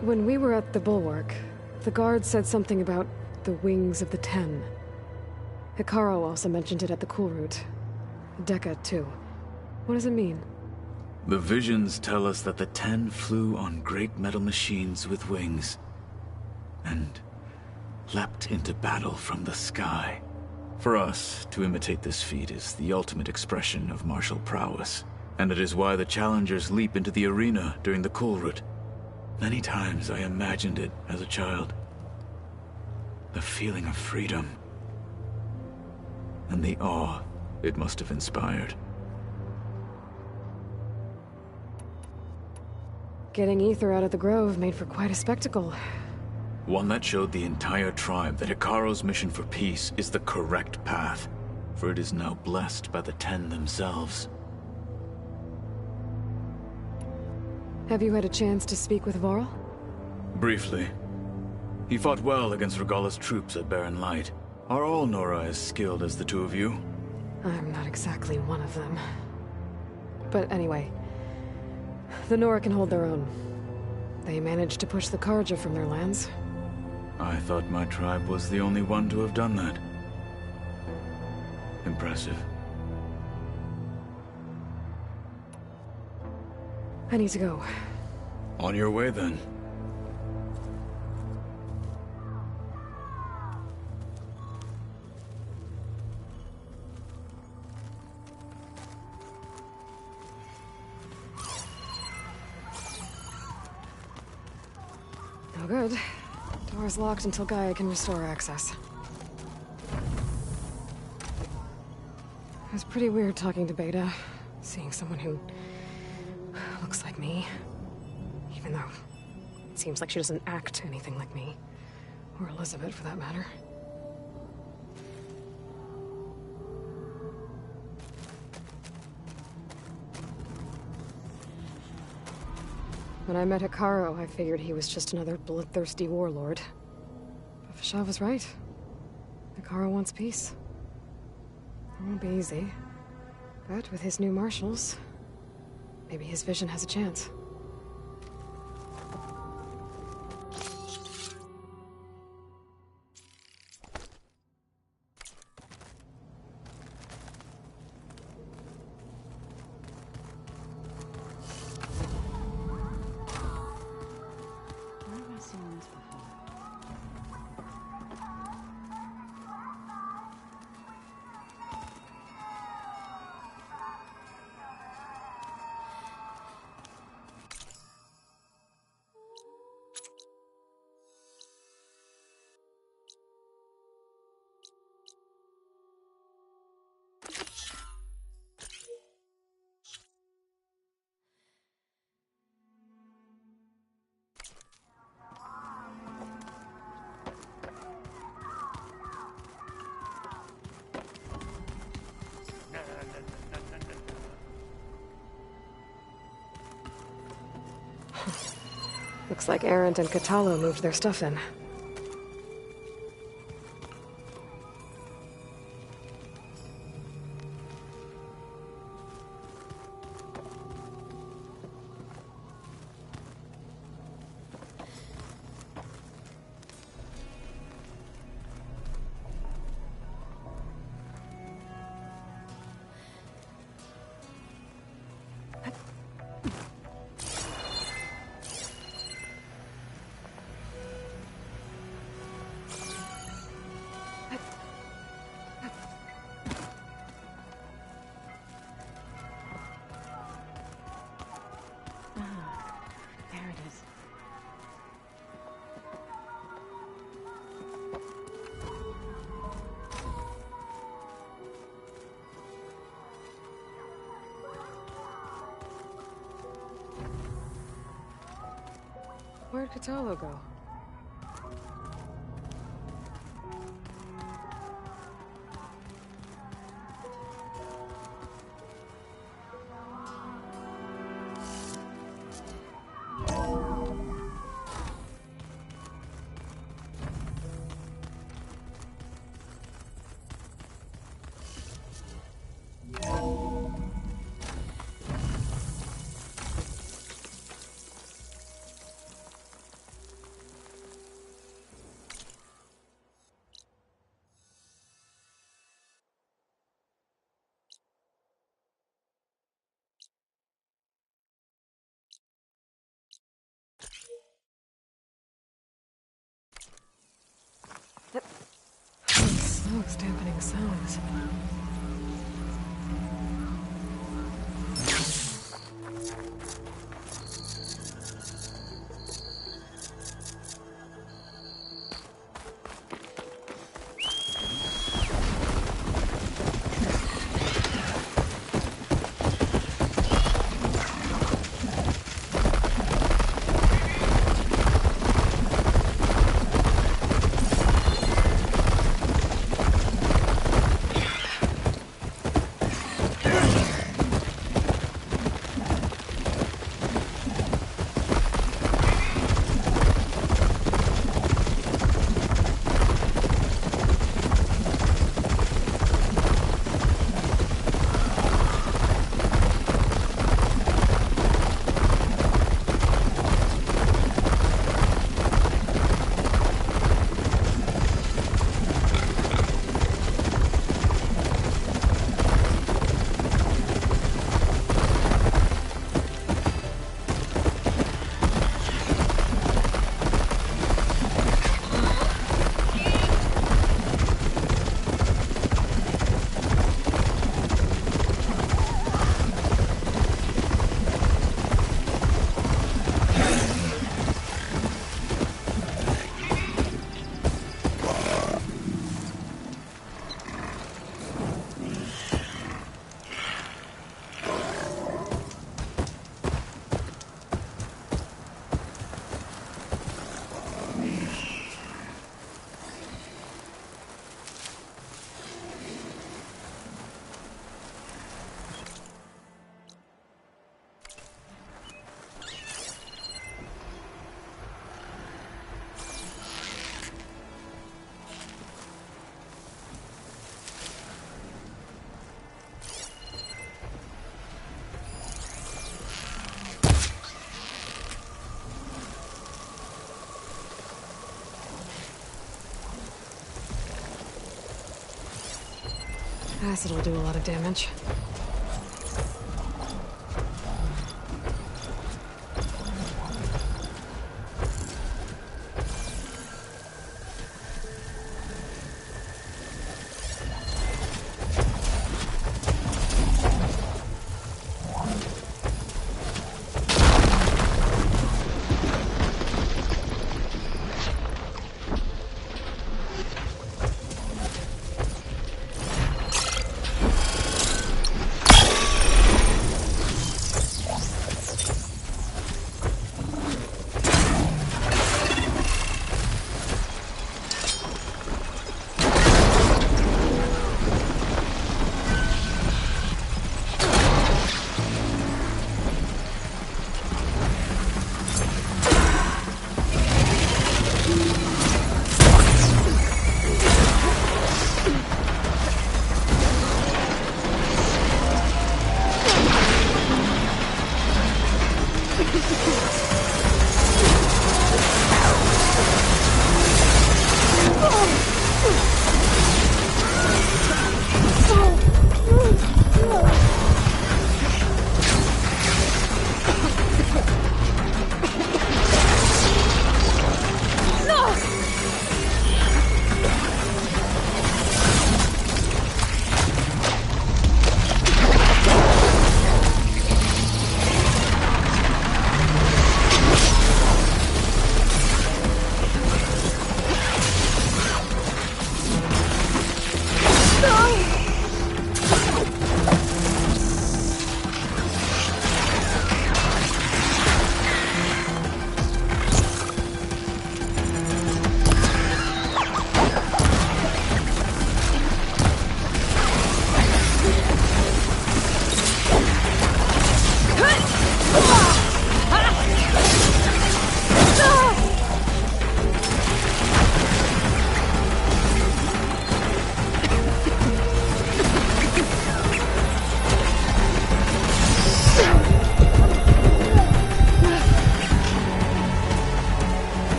When we were at the Bulwark, the guard said something about the Wings of the Ten. Hikaru also mentioned it at the Cool Route. Dekka, too. What does it mean? The visions tell us that the Ten flew on great metal machines with wings, and leapt into battle from the sky. For us, to imitate this feat is the ultimate expression of martial prowess, and it is why the challengers leap into the arena during the Cool Route. Many times I imagined it as a child. The feeling of freedom, and the awe it must have inspired. Getting Ether out of the Grove made for quite a spectacle. One that showed the entire tribe that Hikaru's mission for peace is the correct path, for it is now blessed by the Ten themselves. Have you had a chance to speak with Varl? Briefly. He fought well against Regalla's troops at Barren Light. Are all Nora as skilled as the two of you? I'm not exactly one of them. But anyway, the Nora can hold their own. They managed to push the Karja from their lands. I thought my tribe was the only one to have done that. Impressive. I need to go. On your way, then. No good. Door's locked until Gaia can restore access. It was pretty weird talking to Beta, seeing someone who looks like me. Even though it seems like she doesn't act anything like me. Or Elizabeth, for that matter. When I met Hikaru, I figured he was just another bloodthirsty warlord. But Fashav was right. Hikaru wants peace. It won't be easy. But with his new marshals, maybe his vision has a chance. Looks like Arendt and Katalo moved their stuff in. Where'd Katalo go? Smoke's dampening sounds. Acid will do a lot of damage.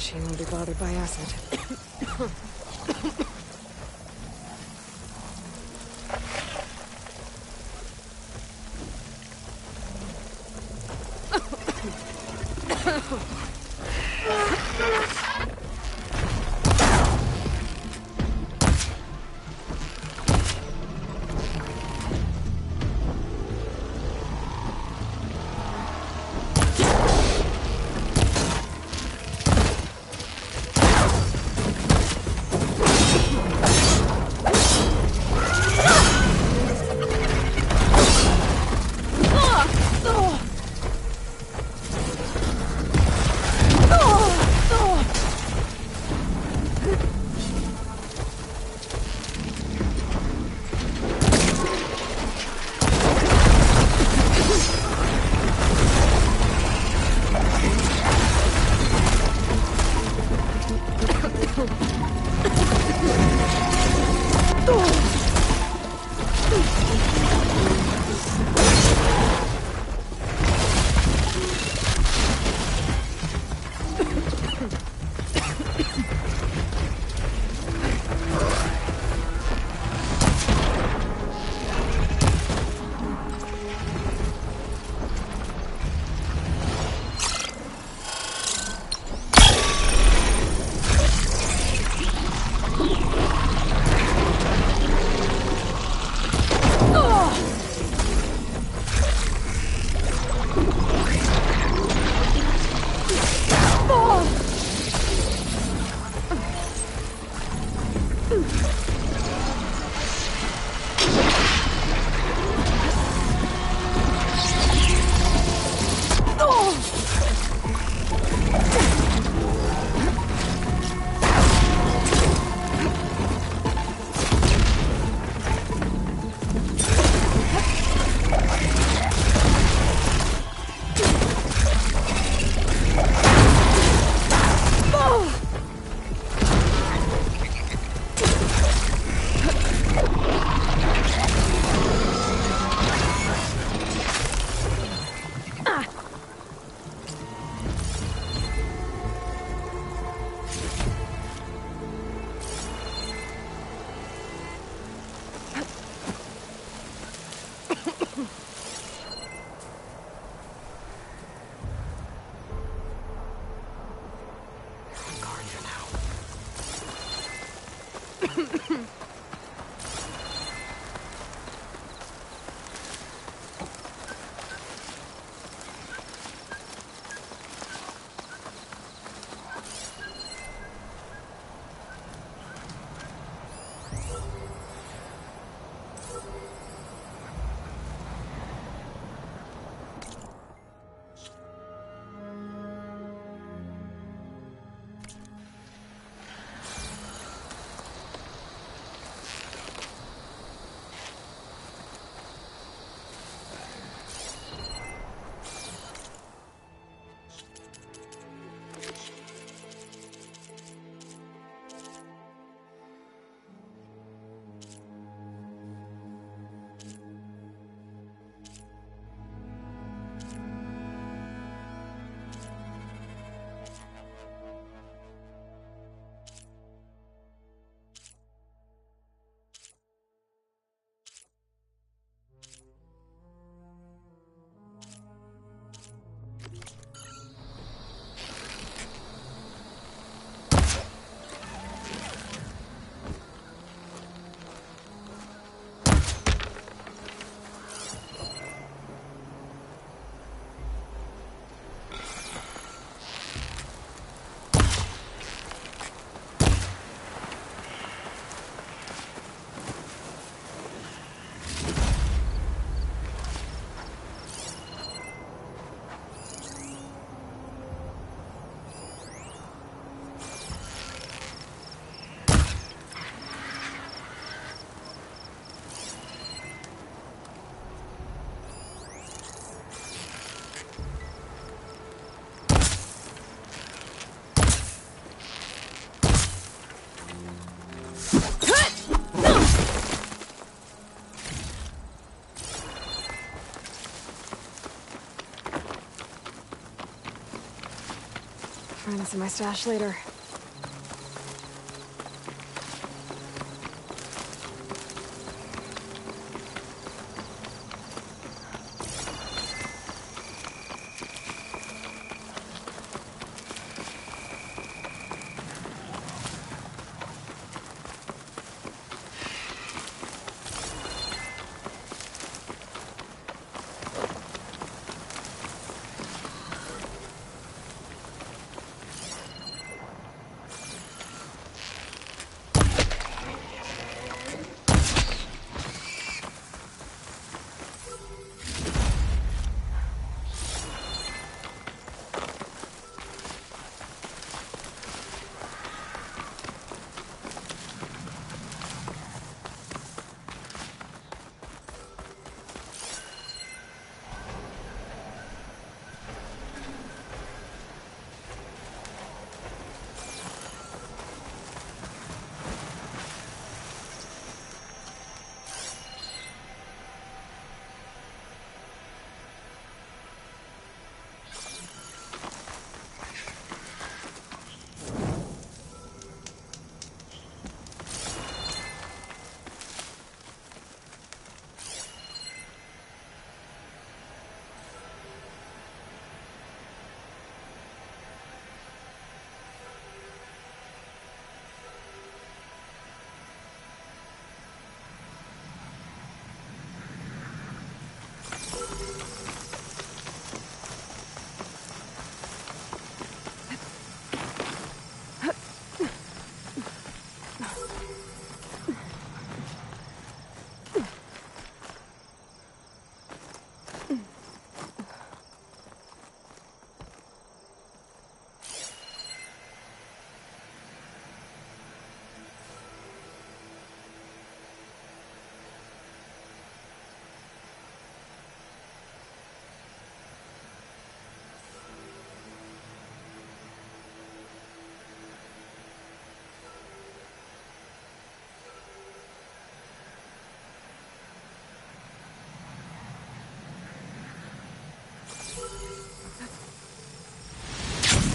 Machine won't be bothered by acid. Find this in my stash later.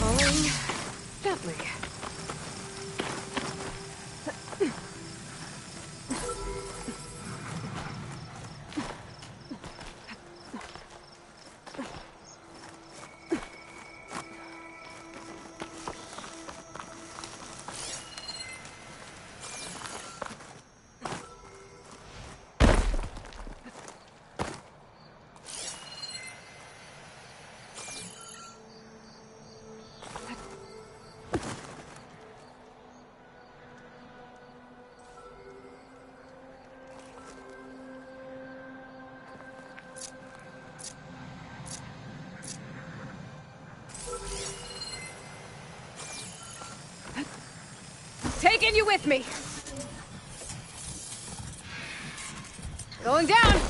Falling gently. Taking you with me. Going down.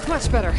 Much better.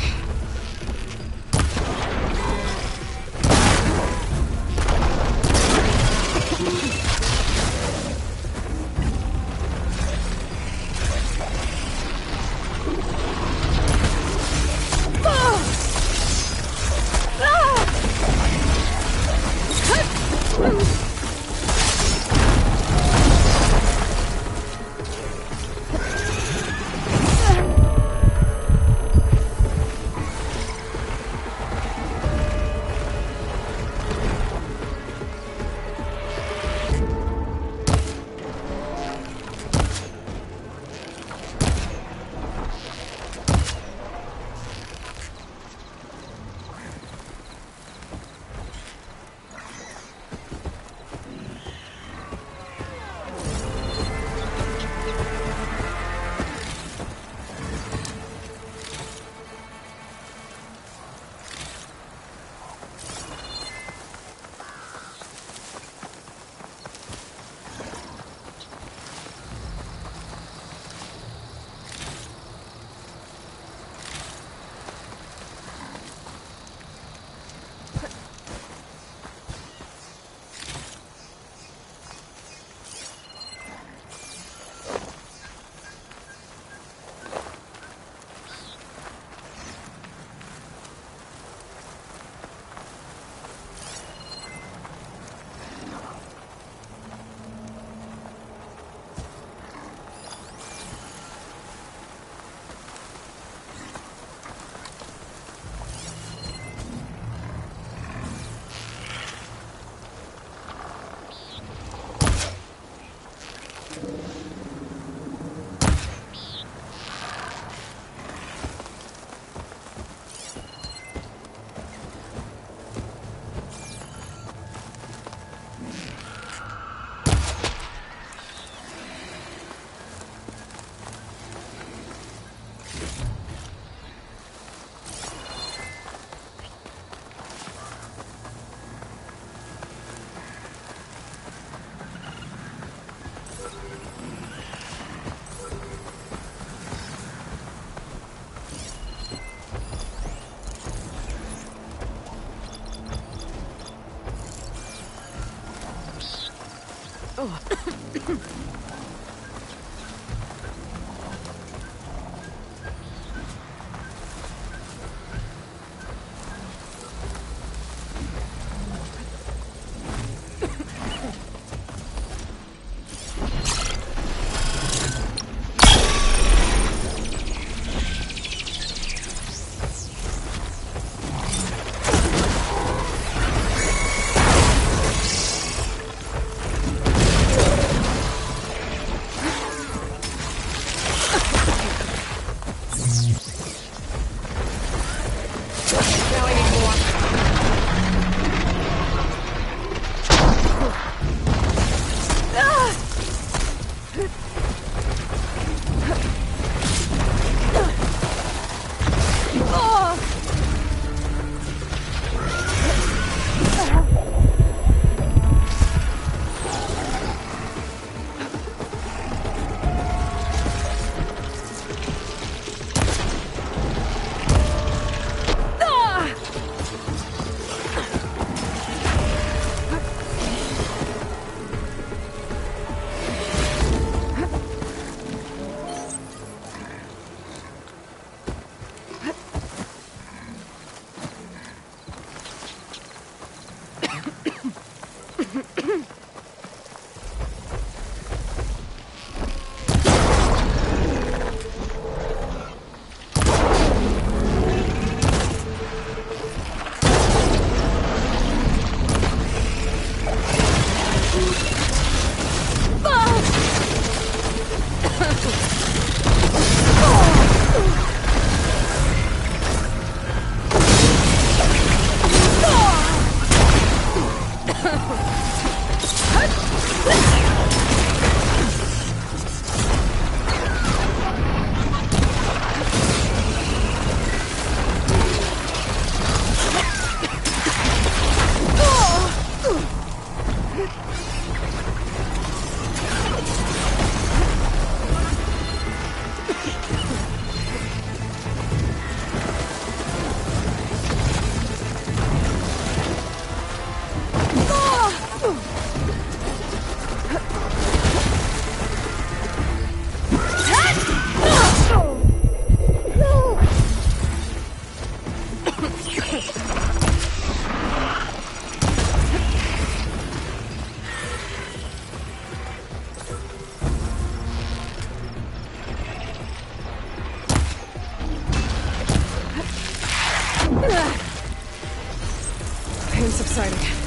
Pain subsided.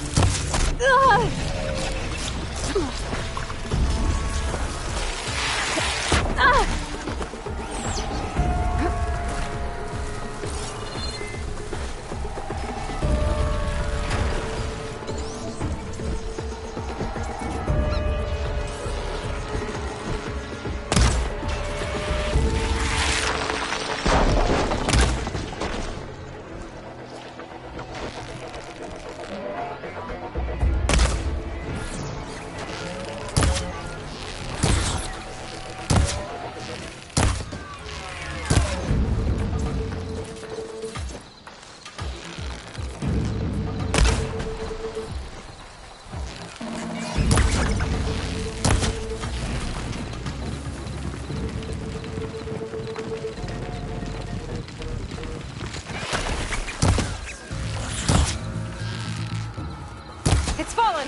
It's fallen!